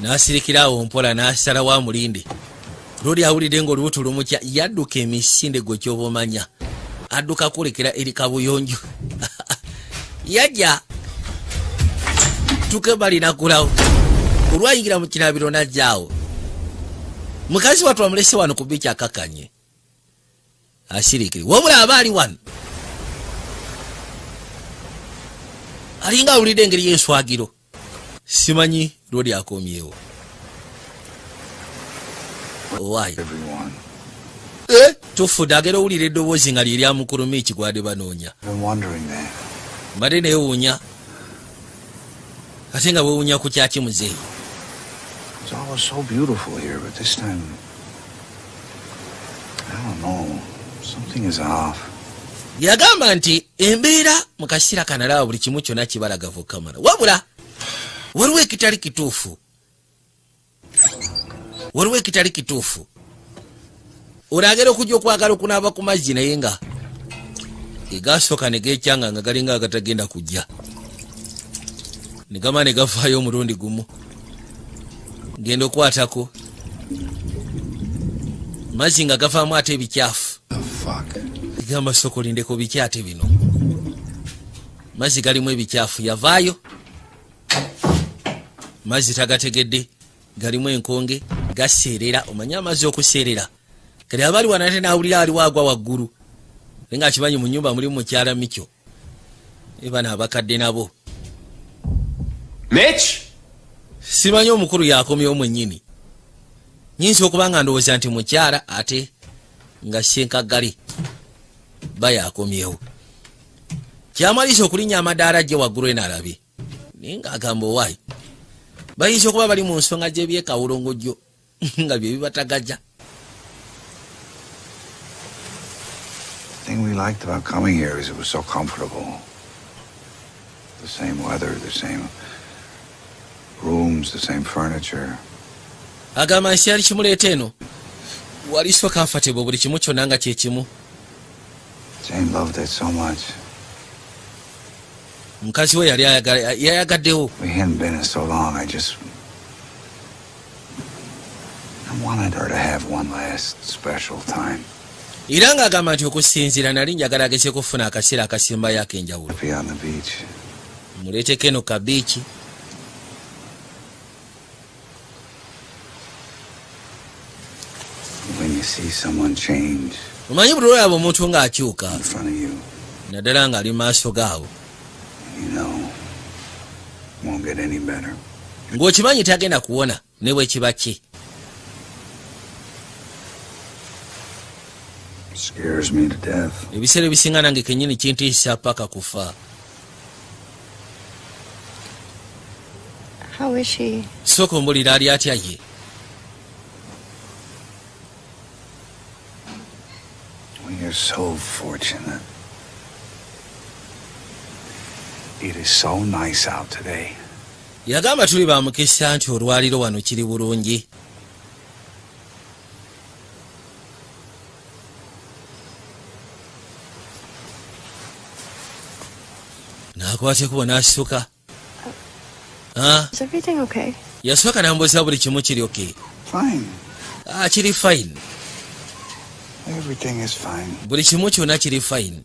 N'asirikira awo mpola n'asalawo amulinde. Lodi awulidde ng'olubuto lumukya yadduka emisinde gwe ky'oba omanya. Adduka kulekera eri kabuyonjo. Yajja tukebali nakulawo. Olwayingira mu kinaabiro n'ajjaawo. Mukazi wattu amulese wano ku biiki akakanye. Asirikire. Wabula aba ali wano. Alinga awulidde engeri y'enswagiro. Simanyi Lodi akomyewo. Why? Tufudde agera owulira eddoboozi nga lye lyamukuluma ekigwadde banoonya. Mbadde neewuunya. Ate nga weewuunya ku kyaki muzeeyi. It's always so beautiful here, but this time, I don't know. Something is off. Yagamba nti embeera mu kaseera kanalaba buli kimu kyonna kibalagavu kamala. Wabula waliwo ekitali kituufu. Olagera okujja okwagala okunaaba ku mazzi naye nga egasooka ne geekyanga nga galinga agatagenda kujja. Ne gama ne gavaayo omulundi gumu. Ngenda okwatako. Mazzi nga gavaamu ate ebikyafu. Gamba soko lindeko biki ate bino. Mazzi galimu ebikyafu yavaayo. Mazzi tagategedde. Galimu enkonge. Gaseerera. Omanya amazzi okuseerera. Kale abali wanate n'awulira aliwo agwa waggulu. Nga akimanyi mu nnyumba mulimu mukyala Mikyo. Ebana abakadde nabo. Mitch? Simanyi omukulu yakomyewo mwennyini. Nyinza okuba nga ndowooza nti mukyala ate nga ssenkaggale bayakomyewo. Kyamalisa okulinnya amadaala gye waggulu enalabe. Naye ng'agamba owaayi. Bayinza okuba bali mu nsonga gy'ebyekawulongojjo nga bye bibatagaja. The thing we liked about coming here is it was so comfortable. The same weather, the same rooms, the same furniture. Agamba nsi yali kimuleeta eno. Wali so comfortable buli kimu kyonna nga kye kimu. Jane loved it so much. Mukazi we yali yayagaddewo. We hadn't been in so long. I just wanted her to have one last special time. Era ng'agamba nti okusinziira nali njagala agese kufuna akaseera akasembayo ak'enjawulo. Be on the beach. Muleeteko eno ka biiki. When you see someone change Omanyi buli olaba omuntu ng'akyuka in front of you, naddala ng'ali maaso gaawo, you know it won't get any better. ng'okimanyi tagenda kuwona ne bwe kiba ki. It scares me to death. Ebiseera ebisinga nange kennyini kintiisa paka kufa. How is she? Sooka ombulira ali atya ye. We are so fortunate. It is so nice out today. Yagamba tuli ba mukisa nti olwaliro wano kiri bulungi. Nakwate kuba n'asituka. Is everything okay? Yasooka n'ambuuza buli kimu kiri okay. Fine. Kiri fine. Everything is fine. Buli kimu kyonna kiri fine.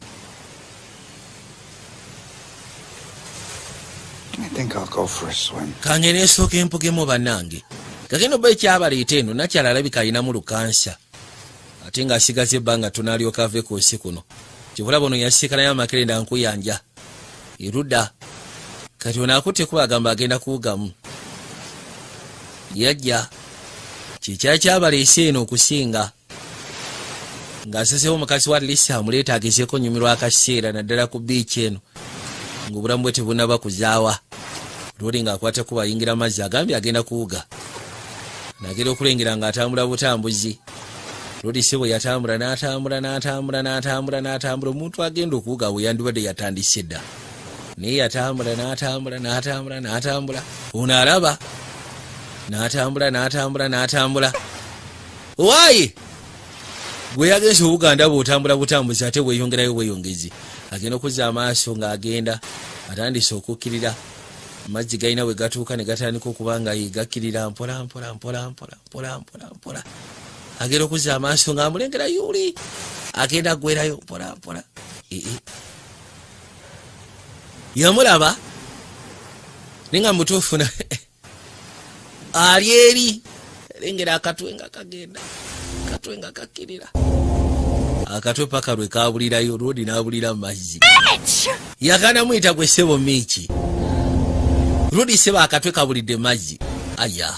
I think I'll go for a swim. Kange neesooka empugemu bannange. Kagenda oba ekyabaleeta eno nakyala alabika alinamu lukansa. Ate ng'asigaza ebbanga tunaalyoka ave ku nsi kuno. Kibula bono yasiikanayo amakerenda nkuyanja. Erudda. Kati ono akutte kuba agamba agenda kuwugamu. Yajja. Kikyali kyabaleese eno okusinga. Ng'asasewo mukazi wa Lisa amuleeta agezeeko nnyumirwa akaseera naddala ku biiki eno. Ng'obulamu bwe tebunnaba kuzaawa. Lwoli ng'akwata kuba ayingira amazzi agambye agenda kuwuga. Nagera okulengera ng'atambula butambuzi. Lwoli se bwe yatambula n'atambula omuntu agenda okuwuga bwe yandibadde yatandise dda. Naye yatambula n'atambula. Ono alaba. N'atambula. Owaayi! Gwe yagenze Uganda bw'otambula butambuzi ate weeyongerayo bweyongezi. Agenda okuzza amaaso ng'agenda. Atandise okukkirira. Amazzi galina bwe gatuuka ne gatandika okuba nga yegakkirira mpola. Agenda okuzza amaaso ng'amulengera yuli. Agenda gwerayo mpola. Yamulaba. Nenga mutuufu na ali eri. Lengera akatwe nga kagenda. Akatwe nga kakkirira. Akatwe paka lwe kaabulirayo Lodi n'abulira mazzi. Yagana muyita gwe ssebo Miiki. Lodi seba akatwe kabulidde mazzi. Aya.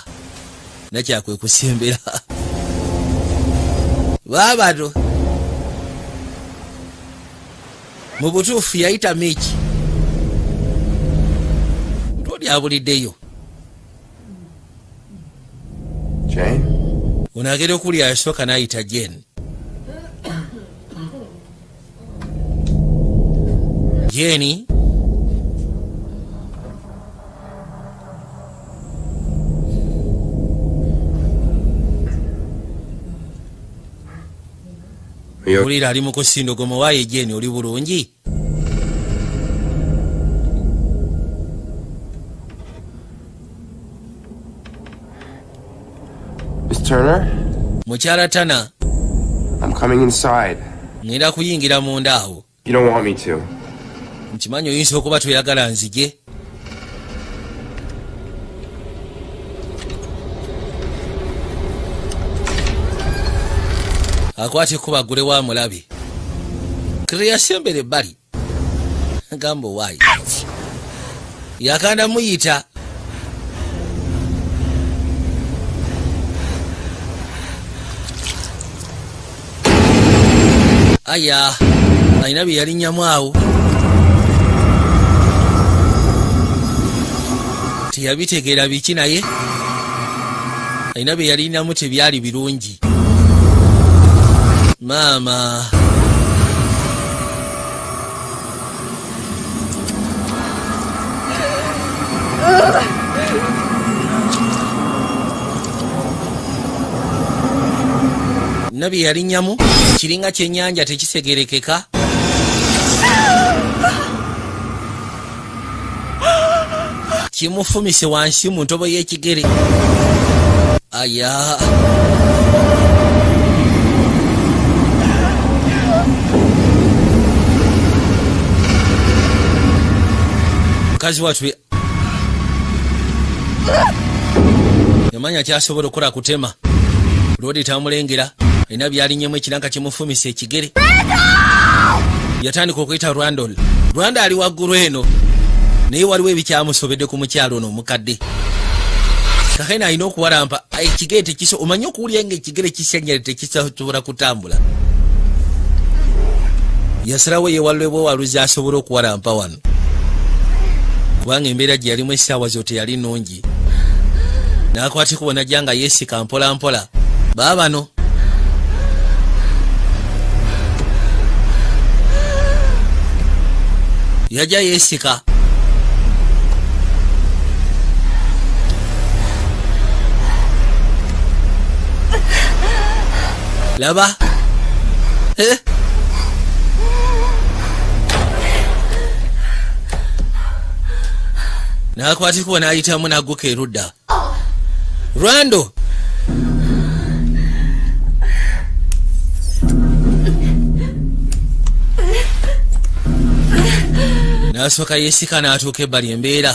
Nakyakwe kusembera. Babato. Mu butuufu yayita Miiki. Lodi abuliddeyo. Jane? Onagera okulya yasooka n'ayita Jane. Jane Olira ali mu kusindogomo waaye Jane oli bulungi? Miss Turner? Mukyala Tana. I'm coming inside. Ngenda kuyingira munda awo. You don't want me to. Nkimanyi oyinza okuba toyagala nzije. Akwate kuba gule wa mulabi. Kriya sembere ebbali. Gamba waayi. Yakanda muyita. Aya, alina bye yalinnyamu awo. Teyabitegeera biki naye. Alina bye yalinnamu tebyali birungi. Maama. Nabi yalinyamu kiringa kyennyanja tekisegerekeka. Kimufumise wansi mu ntobo y'ekigere. Aya. mukazi wattu yamanya kyasobola okukola kutema lodi tamulengera alina byalinyemu ekinanka kimufumisa ekigere yatandika okuyita Rwanda ali waggulu eno naye waliwo ebikyamusobedde ku mukyalo ono omukadde kakena alina okuwalampa ekigere tekiso omanye okuwulira nga ekigere kisenyere tekisobola kutambula yasalawo yewalule bwewaluzi asobola okuwalampa wano kubanga embeera gye yalimu essaawa zote yali nnungi n'akwateko bonajja nga yeesika mpola mpola baabano yajja yeesika laba n'akwateko n'ayitamu n'agguka erudda Rwando n'asooka yeesika n'atuuka ebbali embeera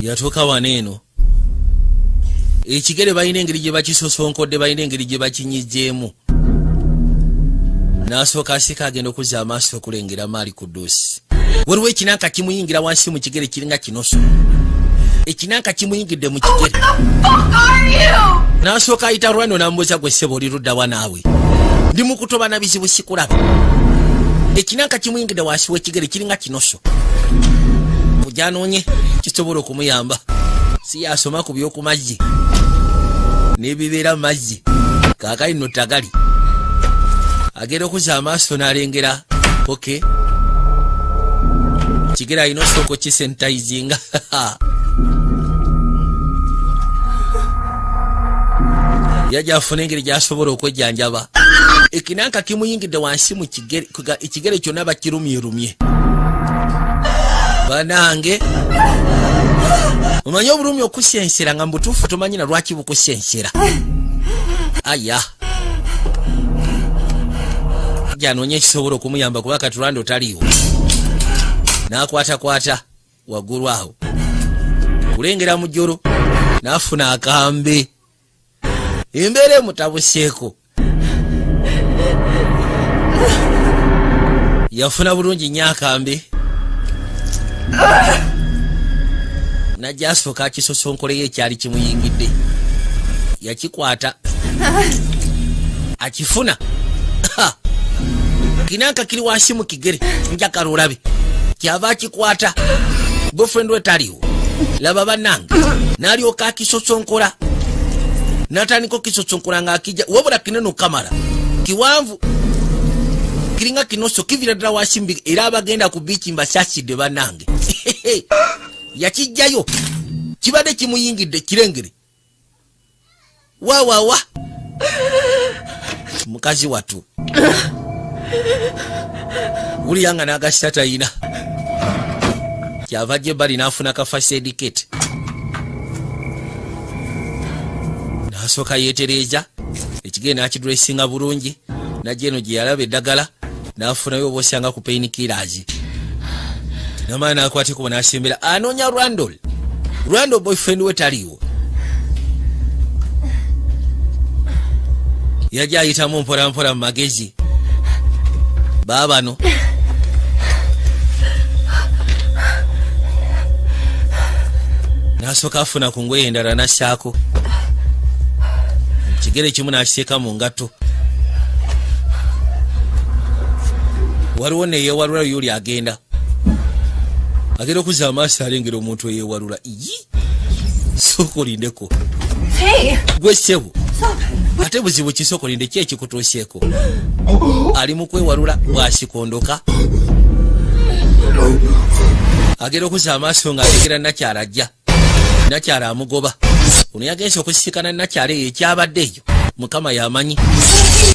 yatuuka wano eno ekigere balina engeri gye bakisosonkodde balina engeri gye bakinyijjeemu n'asooka asika agenda okuzza amaaso okulengera maali Kudusi waliwo ekinanka kimuyingira wansi mu kigere kiringa kinoso ekinanka kimuyingidde mu kigere n'asooka ayita Rwando n'amubuuza gwe ssebo oli ludda wa naawe ndi mu kutoba na bizibu sikulaba ekinanka kimuyingidde wansi w'ekigere kiringa kinoso mujanoonye kisobola okumuyamba si yasoma ku by'oku mazzi n'ebibeera mu mazzi kaakali nno tagali agenda okuzza amaaso n'alengera oke kigera alina osooka okisentayizinga yajja afuna engeri gy'asobola okwejjanjaba ekinanka kimuyingidde wansi mu kigere ekigere kyonna bakirumyerumye banange omanyi obulumi okusensera nga mubutuufu tomanyi na lwaki bukusensera aya janoonye ekisobola okumuyamba kuba kati Rwando taliiwo n'akwatakwata waggulu awo kulengera mu jjolo n'afuna akambe embeera emutabuseeko yafuna bulungi nnyo akambe najja asooka akisosonkoleyo ekyali kimuyingidde yakikwata akifuna kinanka kiri wansi mu kigere njakala olabe kyava akikwata boyfriend we taliwo laba bannange n'alyoka akisosonkola n'atandika okisosonkola ng'akijja wabula kinene okamala kiwanvu kiringa kinoso kivira ddala wansi mbi era abagenda ku biiki mbasaasidde bannange yakijjayo kibadde kimuyingidde kirengere wawawa mukazi wattu wuliyanga n'agasita tayina kyava ajja ebbali n'afuna ka first aid kit n'asooka yeetereeza ekigere n'akidressinga bulungi najja eno gye yalaba eddagala n'afunayo oba osanga ku pain killers namala n'akwateko n'asembera anoonya Rwando boyfriend we taliiwo yajja ayitamu mpolampola mu magezi baabano n'asooka afuna ku ngoye endala n'assaako ekigere kimu n'akiteeka mu ngatto waliwo neyeewalula yuli agenda okuzza amaaso alengera omuntu eyeewalula sooka olindeko gwe ssebo ate buzibu kisooka olinde ki ekikutuuseeko ali mu kwewalula bwasikondoka agenda okuzza amaaso ng'alengera nakyala ajja nakyala amugoba ono yagenza okusisikana nakyala eyo ekyabadde eyo mukama yamanyi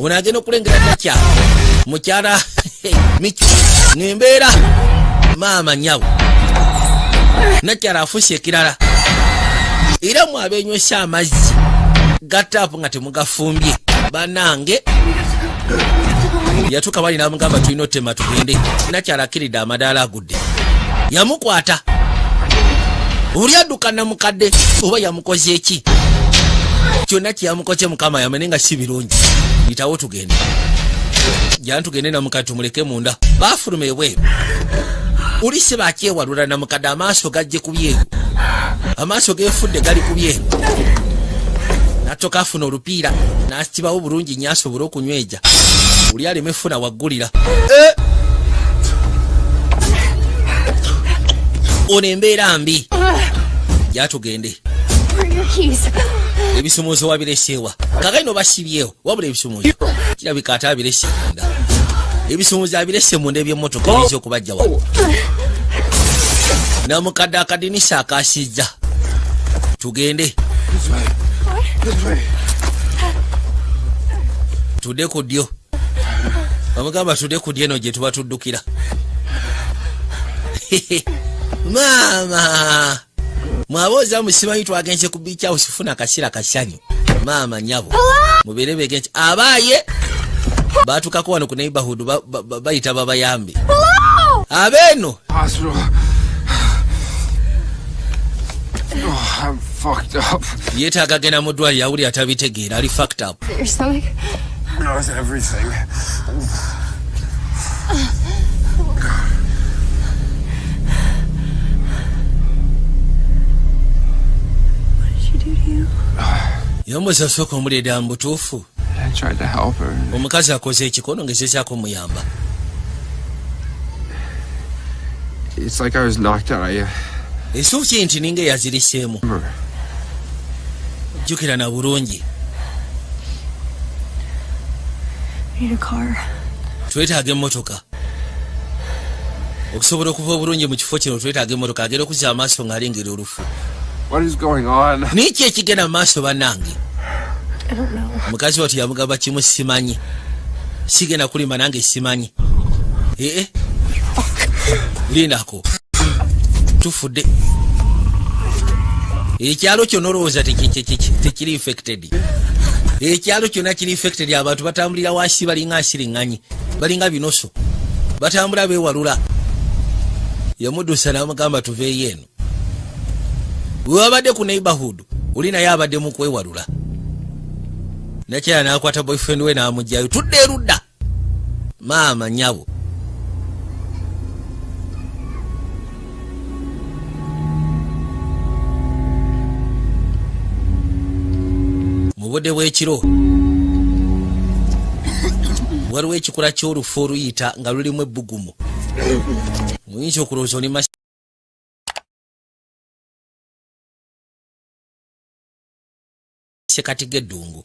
ono agenda okulengera nakyala mukyala miki ng'embeera maama nyawo nakyala afuuse ekirala era mwabenywesa amazzi gataapu nga temugafumbye banange yatuuka bali n'amugamba tulina otema tugende. Nakyalakiridde amadaala agudde. Yamukwata. Oli adduka namukadde oba yamukoze eki? Kyonna kyeyamukoze mukama yamene nga si birungi. Yitawo tugende. Jana tugende namukadde tumuleke munda. Baafuluma ebweru. Oli se bakyewalula namukadde amaaso gajje ku byeru. Amaaso geefudde gali ku byeru. Natoka afuna olupiira n'asibawo bulungi nnyo asobole okunyweja. Oli aleme funa waggulira. Ono embeera mbi. Jatugende. Ebisumuuzo wabireseewa. Kakaino basibyewo wabula ebisumuuzo. Kirabika ate abirese munda. Ebisumuuzo abirese munda eby'emmotoka ebiyinza okubajja wano. Namukadde akadinisa akaasizza. Tugende. Tudde ku ddyo. Bamugamba tudde ku ddyo eno gye tuba tuddukira. Maama mwabooza musimanyi twagenze ku beach house funa akasira kasanyu. Maama nyabo mubeere begenze abaaye baatukako wano ku neighborhood bayita babayambe abeeno. I'm fucked up. Yeetaaga genda mu ddwaliro awuli atabitegeera ali fucked up. Your stomach? No, it's everything. What did she do to you? Yambuza sooka omuleeda mu butuufu. I tried to help her. Omukazi akoze ekikono ngezezaako muyamba. It's like I was knocked out. Esuuki nti ninga eyaziriseemu. Jjukira na bulungi. I need a car. Twetaaga emmotoka. Okusobola okuva obulungi mu kifo kino twetaaga emmotoka agenda okuzza amaaso ng'alengera olufu. What is going on? Niki ekigenda mu maaso bannange? I don't know. Mukazi wati yamugamba kimu simanyi. Sigenda kulima nange simanyi. Lindako. Tufudde. Ekyalo kyonna olowooza tekiri infected. Ekyalo kyonna kiri infected. Abantu batambulira wansi balinga asiriŋŋanyi. Balinga binoso. Batambula beewalula. Yamuddusa n'amugamba tuveeyo eno. Wabadde ku neighborhood. Oli naye abadde mu kwewalula. Nakyala n'akwata boyfriend we n'amugjayo. Tudde erudda. Maama nyabo. Mu budde bw'ekiro waliwo ekikula ky'olufu oluyita nga lulimu ebbugumu. Muyinza okulowooza oli masekati g'eddungu.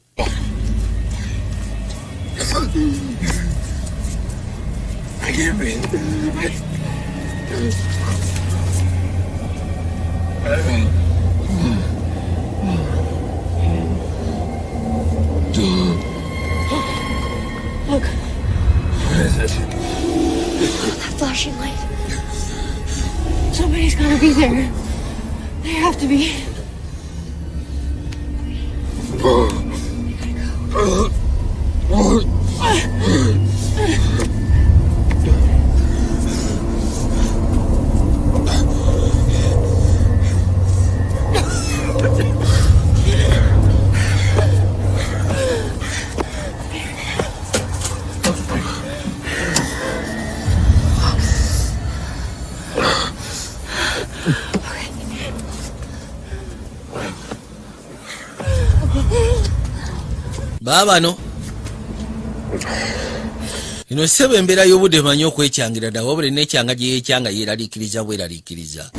Look. What is it? That flashing light. Somebody's gotta be there. They have to be. Baabano ino ssebo embeera y'obudde manyi okwekyangira dda wabula n'ekyanga gye yeekyanga yeeraliikiriza bweraliikiriza.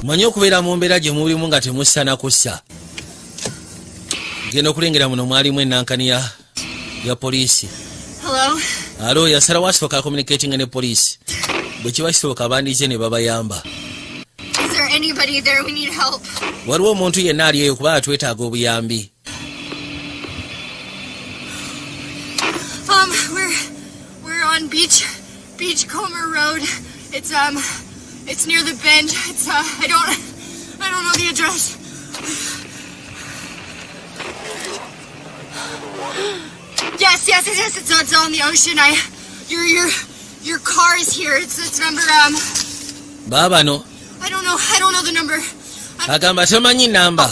Manyi okubeera mu mbeera gye mulimu nga temussana kussa. Genda okulengera muno mwalimu ennankani ya poliisi. Hello? Alo yasalawo asooka communicating ne poliisi. Bwe kiba kisooka bandize ne babayamba. Is there anybody there? We need help. Waliwo omuntu yenna ali eyo kuba twetaaga obuyambi. We're on Beachcomber Road. It's It's near the bend. It's I don't know the address. Yes. It's on the ocean. Your car is here. It's number Baba no. I don't know the number. Agamba tomanyi namba.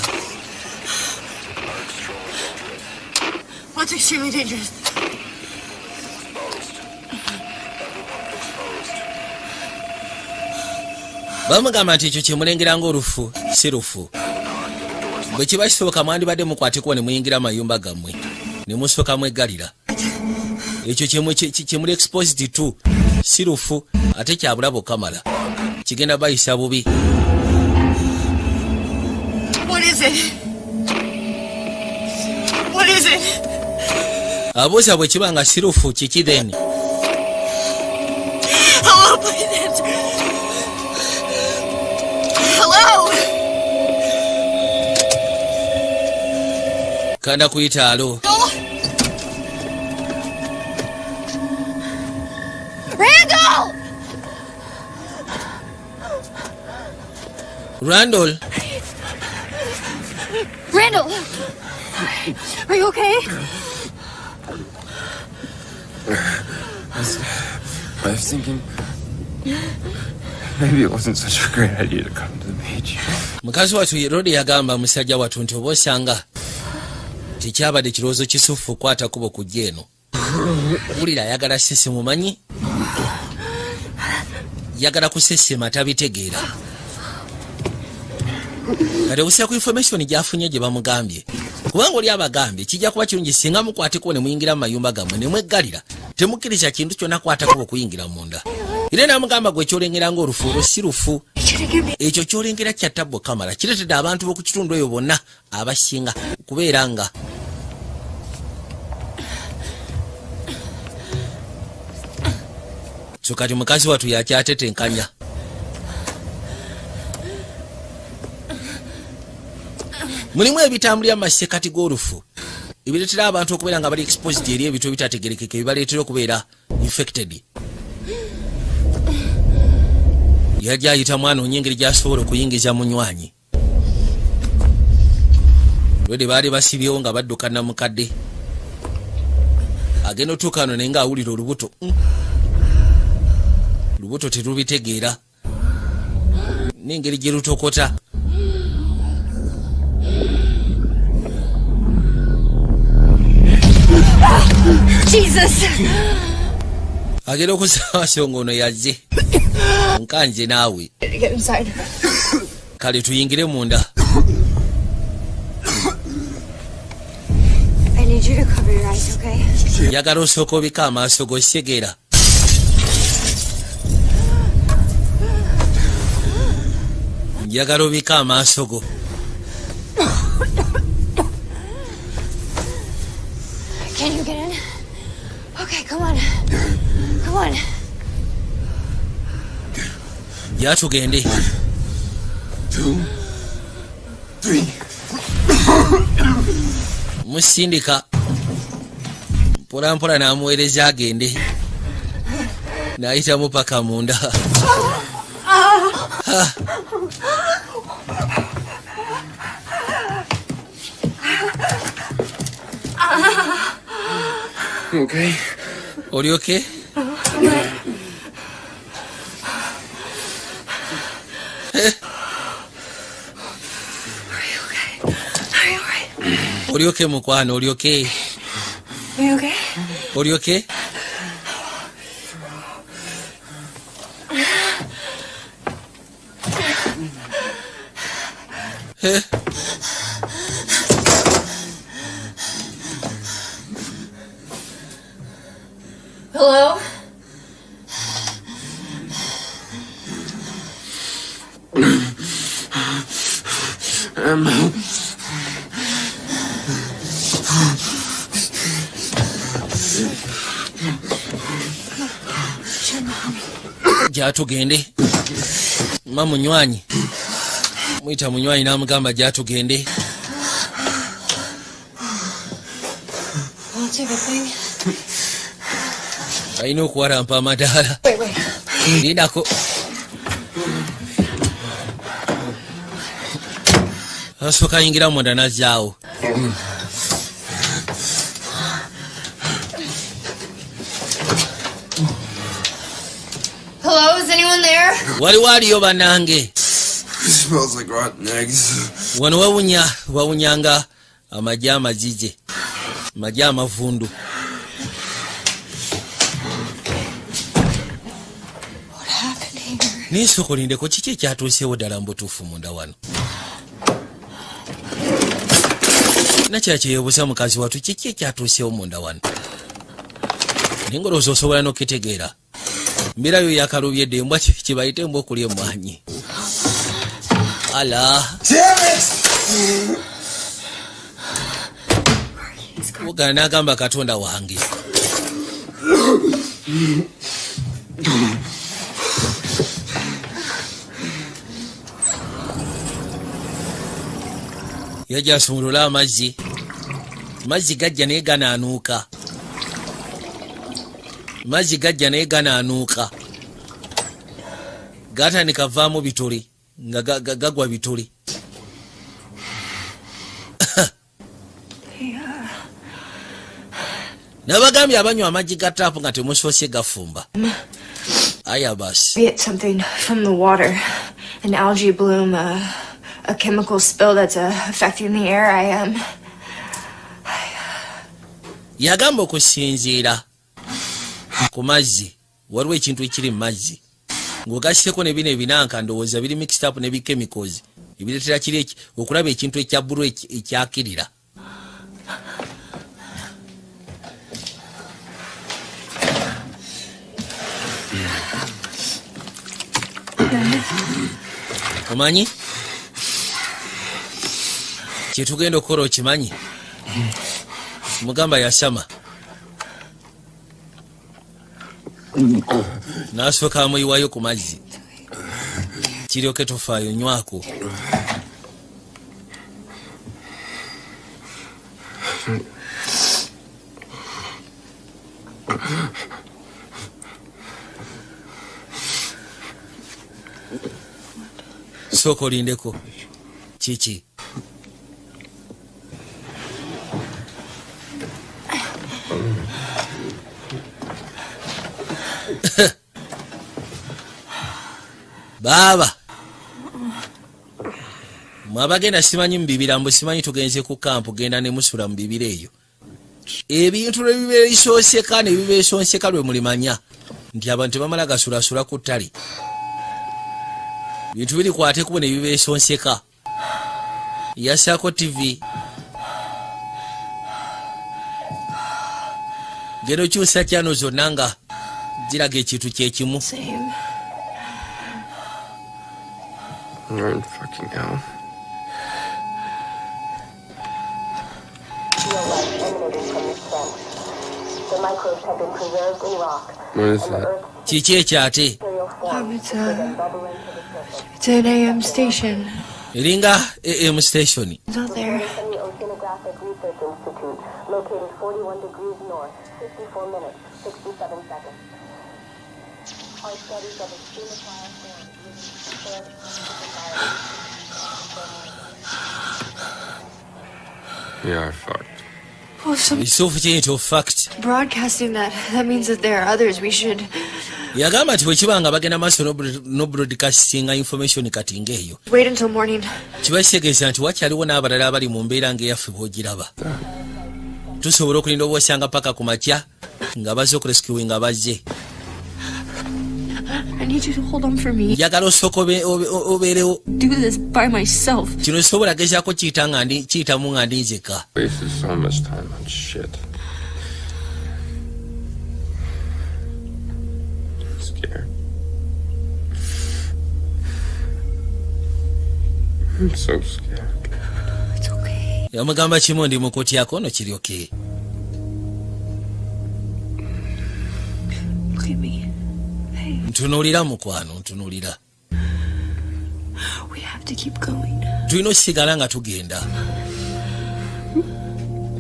Well, it's extremely dangerous. Bamugamba nti ekyo kyemulengera ng'olufu si lufu. Bwe kiba kisoboka mwandibadde mukwateko ne muyingira amayumba gammwe ne musooka mweggalira. Ekyo kyemuli exposed to si lufu ate kyabula bukamala. Kigenda bayisa bubi. What is it? What is it? Abuuza bwe kiba nga si lufu kiki then? Hello, please. Hello. Kanda kuyita alo. Randall. Randall. Are you okay? I was thinking maybe it wasn't such a great idea to come to the beach. Mukazi watu Rodi yagamba musajja watu nti obosanga tekyabadde kirowoozo kisufu kwata kubo kujja eno. Wulira ayagala sisi mumanyi? Yagala kusesema tabitegeera. Kati obusa ku information gyafunye gye bamugambye. Kubanga oli abagambye kijja kuba kirungi singa mukwateko ne muyingira mu mayumba gammwe ne mweggalira. Temukkiriza kintu kyonna kwatako okuyingira munda. Era namugamba gwe kyolengera ng'olufu olwo si lufu. Ekyo kyolengera kyattabwa kamala kireetedde abantu b'oku kitundu eyo bonna abasinga kubeera nga so kati mukazi watu yakyatetenkanya. Mulimu ebitambulira mu masekati g'olufu ebireetera abantu okubeera nga bali exposed eri ebintu ebitategerekeka ebibaleetera okubeera infected. Yajja ayita mwana onyengeri gy'asobola okuyingiza munywanyi. Lwede baali basibyewo nga badduka namukadde. Agenda otuukano naye ng'awulira olubuto. Lubuto terubitegeera. N'engeri gye lutokota. Jesus. Agenda okusaba ono yazze. Nkanje naawe. Get inside. Kale tuyingire munda. I need you to cover your eyes, okay? Yagala osooka obika amaaso go segera. Yagala obika amaaso go. Can you get in? Okay, come on. Come on. Ya tugende. 2, 3. Musindika. Mpola mpola n'amuweereza agende. N'ayitamu paka munda. Okay. Oli okay? Oli okay mukwano, oli okay? Are you okay? Oli okay? Hello? Jatugende. Ma munywanyi. Mwita munywanyi n'amugamba jatugende. That's a good thing. Ayina okuwalampa amadaala. Wait. Lindako. asooka ayingira munda n'azzaawo. Hello, is anyone there? waliwo aliyo bannange. It smells like rotten eggs. wano wawunyanga amagi amazije, amagi amavundu. What happened here? naye sooka olindeko kiki ekyatuuseewo ddala mu butuufu munda wano. nakyakyeyobuusa mukazi wattu kiki ekyatuuseewo munda wano. naye ngolowooza osobola n'okitegeera. mbeera yo yakalubye embwa kibayita embwa okulya emmwanyi. ala wogana n'agamba katonda wange. yajja asumulula amazzi gajja naye ganaanuuka. mazzi gajja naye ganaanuuka. gatandika vaamu bituli nga gagwa bituli. nabagambye abanywa amaggi ga taapu nga temusoose gafumba. aya basi. Be it something from the water, an algae bloom, a chemical spill that's affecting the air. yagamba okusinziira ku mazzi waliwo ekintu ekiri mu mazzi ng'ogasiteko ne bino ebinanka ndowooza biri mixed up ne bichemicals ebireetera kiri okulaba ekintu ekya bbulu ekyakirira. omanyi kyetugenda okukola okimanyi? mugamba yasama n'asooka amuyiwayo ku mazzi kiryoke tofaayo nywako. sooka olindeko. kiki? baaba mwabagenda simanyi mu bibira mbu simanyi tugenze ku kampu genda ne musula mu bibira eyo. ebintu lwe bibeesoonseka ne bibeesonseka lwe mulimanya nti abantu bamala gasulasula ku ttale. bintu biri kwatekubo ne bibeesonseka. yasaako tv genda okyusa kyano zonna nga ziraga ekintu kyekimu. You're in fucking hell. What is that? kiki ekyate? It's an AM station. eringa AM station. It's out there. Oceanographic Research Institute, located 41 degrees north, 54 minutes, 67 seconds. Our studies of extreme forms We are fucked. Well, some ekituufu kiyita fact. broadcasting that means that there are others we should yagamba nti bwe kiba nga bagenda maaso no broadcastinga information kati ng'eyo wait until morning. kiba kitegeeza nti wakyaliwo n'abalala abali mu mbeera ng'eyaffe bw'ogiraba. tusobola okulinda obwosanga paka ku makya nga bazze okurescuing nga bazze. I need you to hold on for me. njagala osooka obeerewo. Do this by myself. kino sobola gezaako kiyitamu nga ndi nzeka. Wasted so much time on shit. I'm scared. I'm so scared. It's okay. yamugamba kimu ndi mukutyako no kiryoke. Look at me. Hey, ntunuulira mukwano ntunuulira. we have to keep going. tulina okusigala nga tugenda.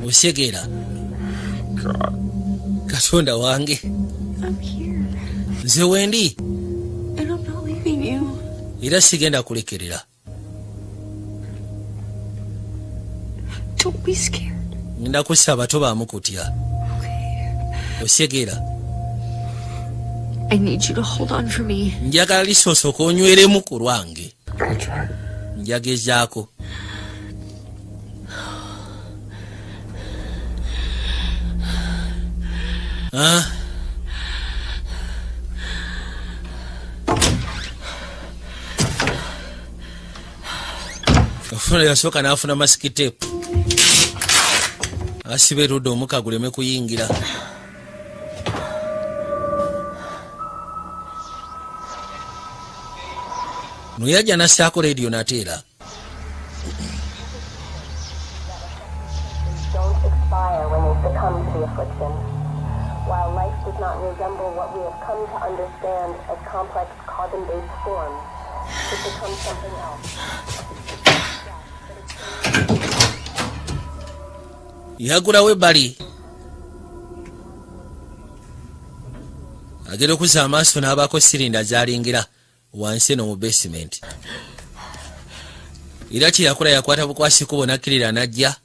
osegeera God. katonda wange I'm here. nze wendi And I'm not leaving you. era sigenda kulekerera. Don't be scared. Ngenda kusaba tobaamu kutya. Osegeera. I need you to hold on for me. Njagala lisoosoka onyweremu ku lwange. I'll try. Njagezaako. Ofuna yasooka n'afuna masiki tepu. Asiba erudde omuka guleme kuyingira. Nuyajja nassaako rediyo nateera. Don't expire when they succumb to the affliction. While life does not resemble what we have come to understand as complex carbon-based forms, it becomes something else. Yagulawo ebbali. Agenda okuzza amaaso n'abaako sirinda z'alingira wansi eno mu basement. Era kye yakola yakwata bukwasikubo n'akkirira n'ajja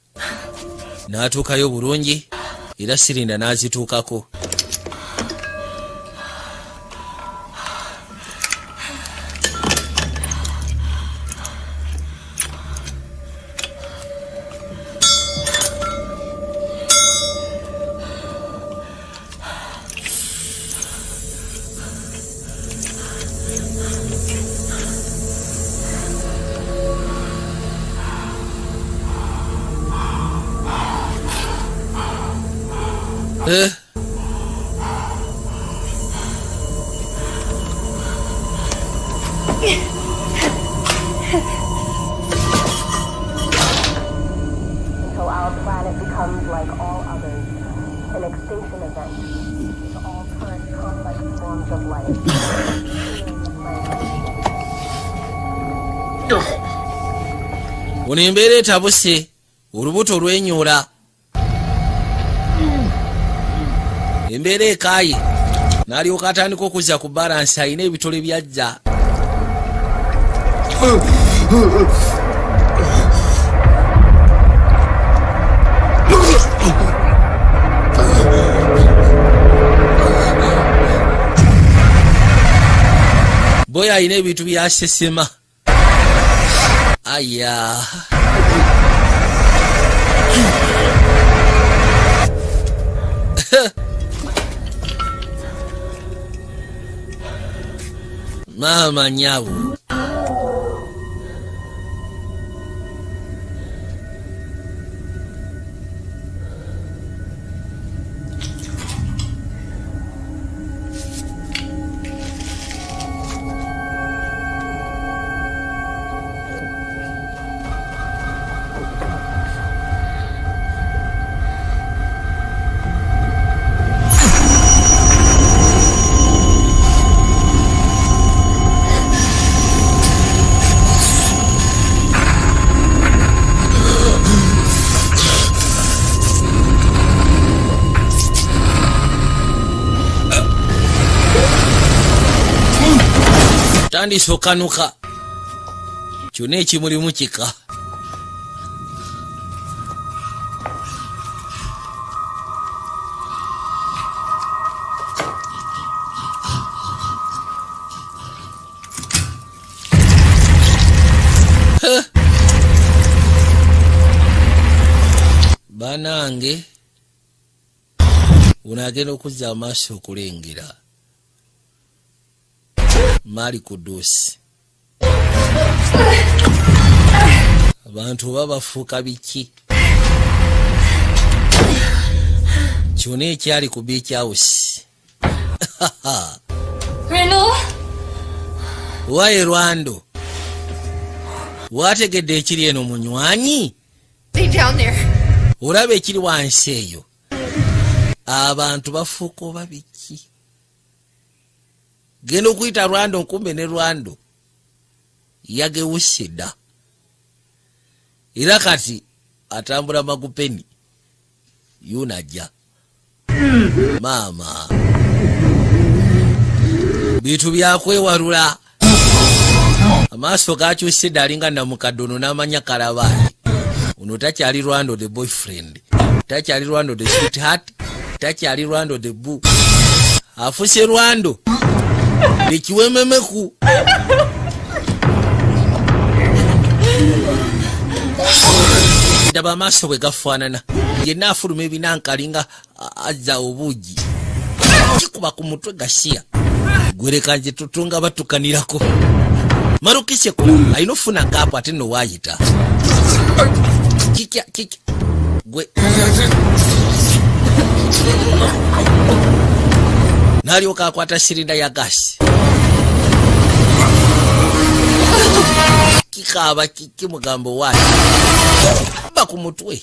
n'atuukayo bulungi era sirinda n'azituukako. Until our planet becomes like all others, an extinction event to all current complex forms of life. Ono embeera etabuse, olubuto lwenyoola. Embeera ekaaye n'alyoka atandika okuzza ku balansi alina ebitole byajja. Boy alina ebintu byasesema. Aya. Mama nyabu. Tandise okanuka. Kyonna ekimulimu kika. Banange unagenda okuzza amaaso okulengera Mali Kudusi. Abantu babafuuka biki? Kyonna ekyali ku beach house. Randall? Waye Rwando. Wategedde ekiri eno munywanyi? Stay down there. Olaba ekiri wansi eyo. Abantu bafuuka oba biki? Genda okuyita Rwando nkumbe ne Rwando yagewusidda. Era kati atambula magupeni yunajja. Mama. Bitu byakwewalula. amaaso gakyusidde alinga namukadono n'amanya kalabaali. Ono takyali Rwando the boyfriend, takyali Rwando the sweetheart, takyali Rwando the boo. Afuse Rwando ekiwememeku. Ndaba amaaso bwe gafaanana, yenna afuluma ebinankalinga azza obuugi, kikuba ku mutwe gasiya. Gwereka nje tutunga batukanirako. Marukise kula ayino funa kapo ate no wayita. Kikya gwe nalyoka akwata sirinda ya gasi. Kikaba kiki mugambo wayo ba ku mutwe.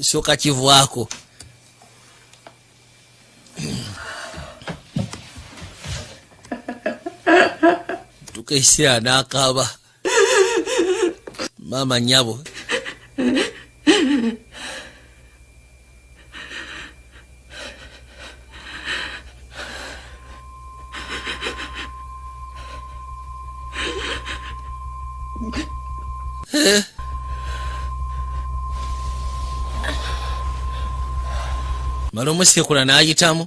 Shoka kivwako. Tukaisira nakaba mama nyabo. Malomo sekula n'ayitamu.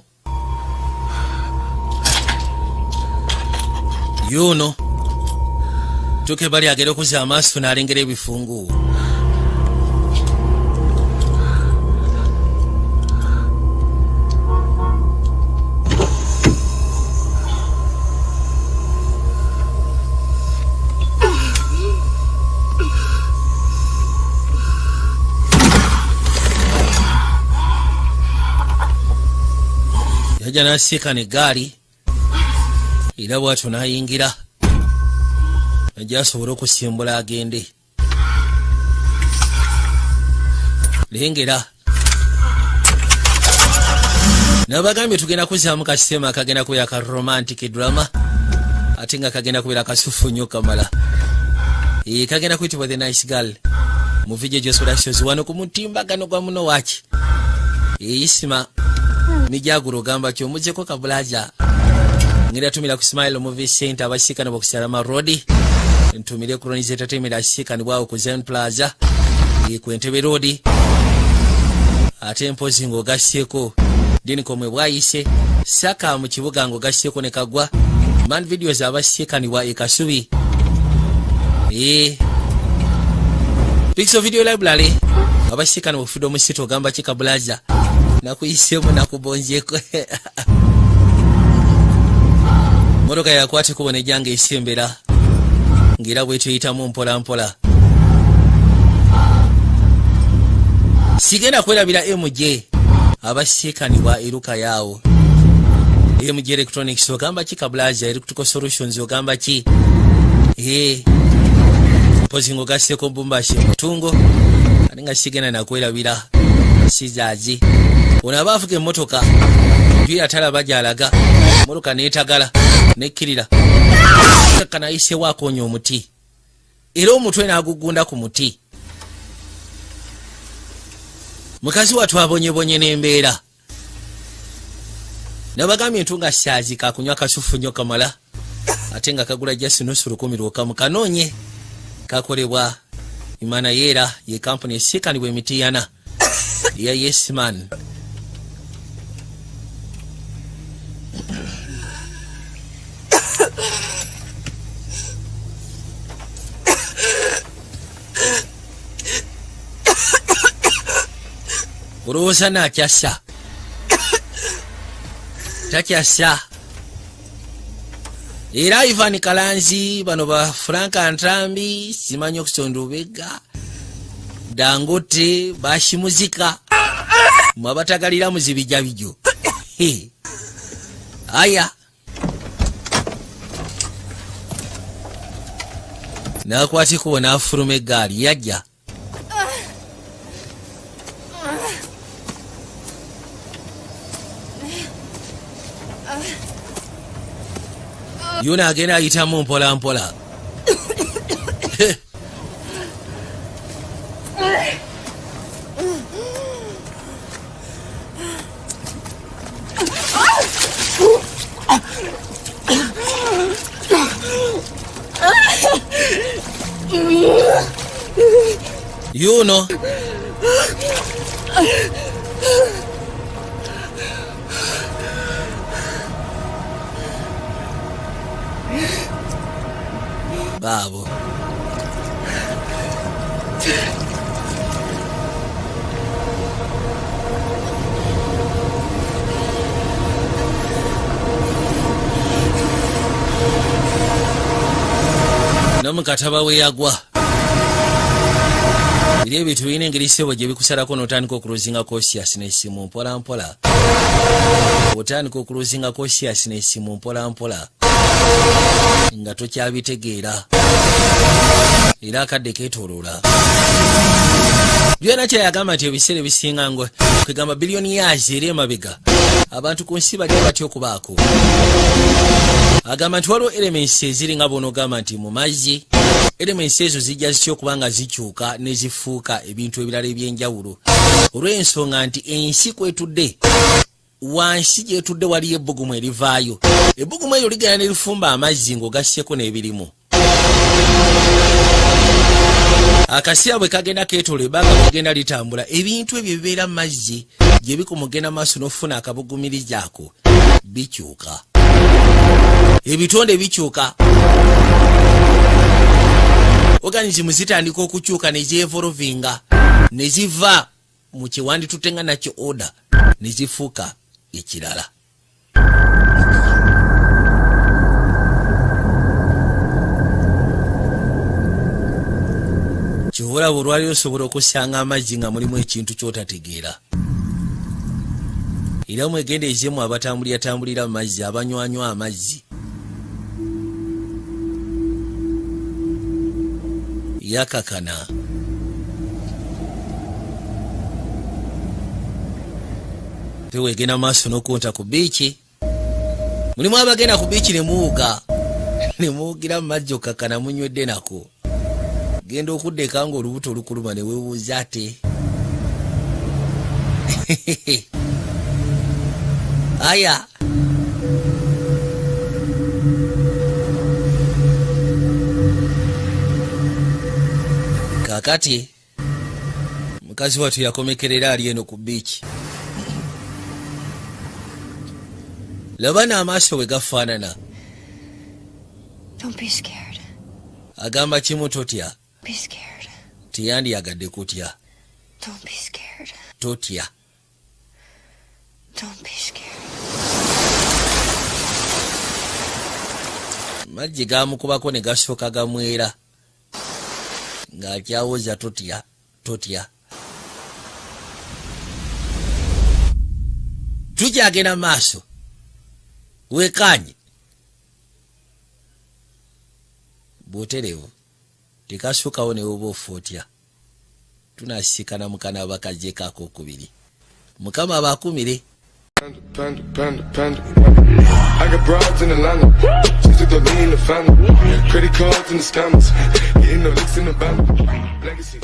Yuno tuke bali agera okuza amaaso n'alengera ebifungu. Yaja n'asiika n'eggaali era bw'atyo n'ayingira najja asobole okusimbula agende. Lengera nabagambye tugenda kuzaamu kasitema akagenda kubeera ka romantic drama ate nga kagenda kubeera kasufu nnyo kamala. Kagenda kuyitibwa The Nice Girl mu video gy'osolations wano ku mutimbagano gwa MunoWatch. Isima Mijaguro gamba kyomuzeko kabulaja ngira tumira ku Smile Movie Center abasikana bokusalama road ntumire ku Ronise Entertainment asikani bwawo ku Zen Plaza ku Entebbe Road ate mpozi ngo gaseko dini komwe bwayise saka mu kibuga ngo gaseko ne kagwa man videos abasikani wa ekasubi Pixel Video Library abasikana bofudo mu sito gamba kikabulaja nakuyisemu nakubonjeko. Motoka yakwate kubona ejjange esembera ngira bwetyo yitamu mpola mpola. Sigenda kwerabira MJ abasikanibwa eruka yawo. MJ Electronics ogamba kikabulaja Electrical Solutions ogamba ki pozingo gaseko mbumbashi mutungo aninga sigenda nakwerabira sizazi unabavuga emotoka njuya tala bajalaga motoka netagala nekirira kana ise wakonyo omuti era omutwe nagugunda ku muti. Mukazi watu abonyebonye n'embeera nabagambye ntunga syazi kakunywa kasufu nnyo kamala ate nga kagula just nusu 10 kamu kanonye kakolebwa Imana yera ye company esikanibwa emitiyana ya Yes Man. Uroza na kyasa takyasa era Ivan Kalanzi bano ba Frank Antrambi simanyo kusondobega Dangote bashimuzika mwabatagalira muzibijja bijo. Aya nakwati kubona afuruma eggaali yajja yuna agenda ayitamu mpola mpola. yuno baabo nomukataba we yagwa biri ebintu birina engeri sebo gye bikusalako n'otandika okuluzinga conscious n'essimu mpola mpola otandika okuluzinga conscious n'essimu mpola mpola nga tokyabitegeera era akadde keetooloola byonna kyeyagamba nti ebiseera ebisinga ngo kwegamba biliyoni yazi eri emabega abantu ku nsi bajja batya okubaako. Agamba nti waliwo elements eziri nga bonogamba nti mu mazzi elements ezo zijja zitya okuba nga zikyuka ne zifuuka ebintu ebirala ebyenjawulo olw'ensonga nti ensi kwetudde wansi gyetudde waliyo ebbugumu erivaayo. Ebbugumu eryo ligenda ne lifumba amazzi ng'ogasseko n'ebirimu. Akaseera bwe kagenda keetoola ebbanga kagenda litambula ebintu ebyo ebibeera mu mazzi gye bikumugenda maaso n'ofuna akabugumiriza ako bikyuka. Ebitonde bikyuka. Organism zitandika okukyuka ne zeevolvinga ne ziva mu kiwanditutte nga nakyo order ne zifuuka ekirala. Kyobola olwaliro osobola okusanga amazzi nga mulimu ekintu ky'otategeera. Era mwegendeezemu abatambulira mu mazzi abanywanywa amazzi. Yakakana. Tewegenda maaso n'okunta ku biiki. Mulimu abagenda ku biiki ne muwuga. Ne muwugira mu mazzi okakana munywedde nako. Genda okuddeka nga olubuto lukuluma ne weebuuza ate. Aya. Kakati mukazi watu yakomekerera ali eno ku biiki. Labana amaaso bwe gafaanana. Don't be scared. Agamba kimu totya. Be scared. Tiyandiyagadde kutya. Don't be scared. Totya. Don't be scared. Majji gaamukubako ne gasooka gamwera. Ng'akyawoza totya. Totya. Tukyagenda maaso. Weekanye. Bwoterevu. Tekasukawo ne woba ofootya. Tunasikana mukana abakaze kako okubiri. Mukama abakumire. Panda. I got broads in Atlanta. Just took the lean in the family. Credit cards and the scammers. Getting no licks in the band. Legacies.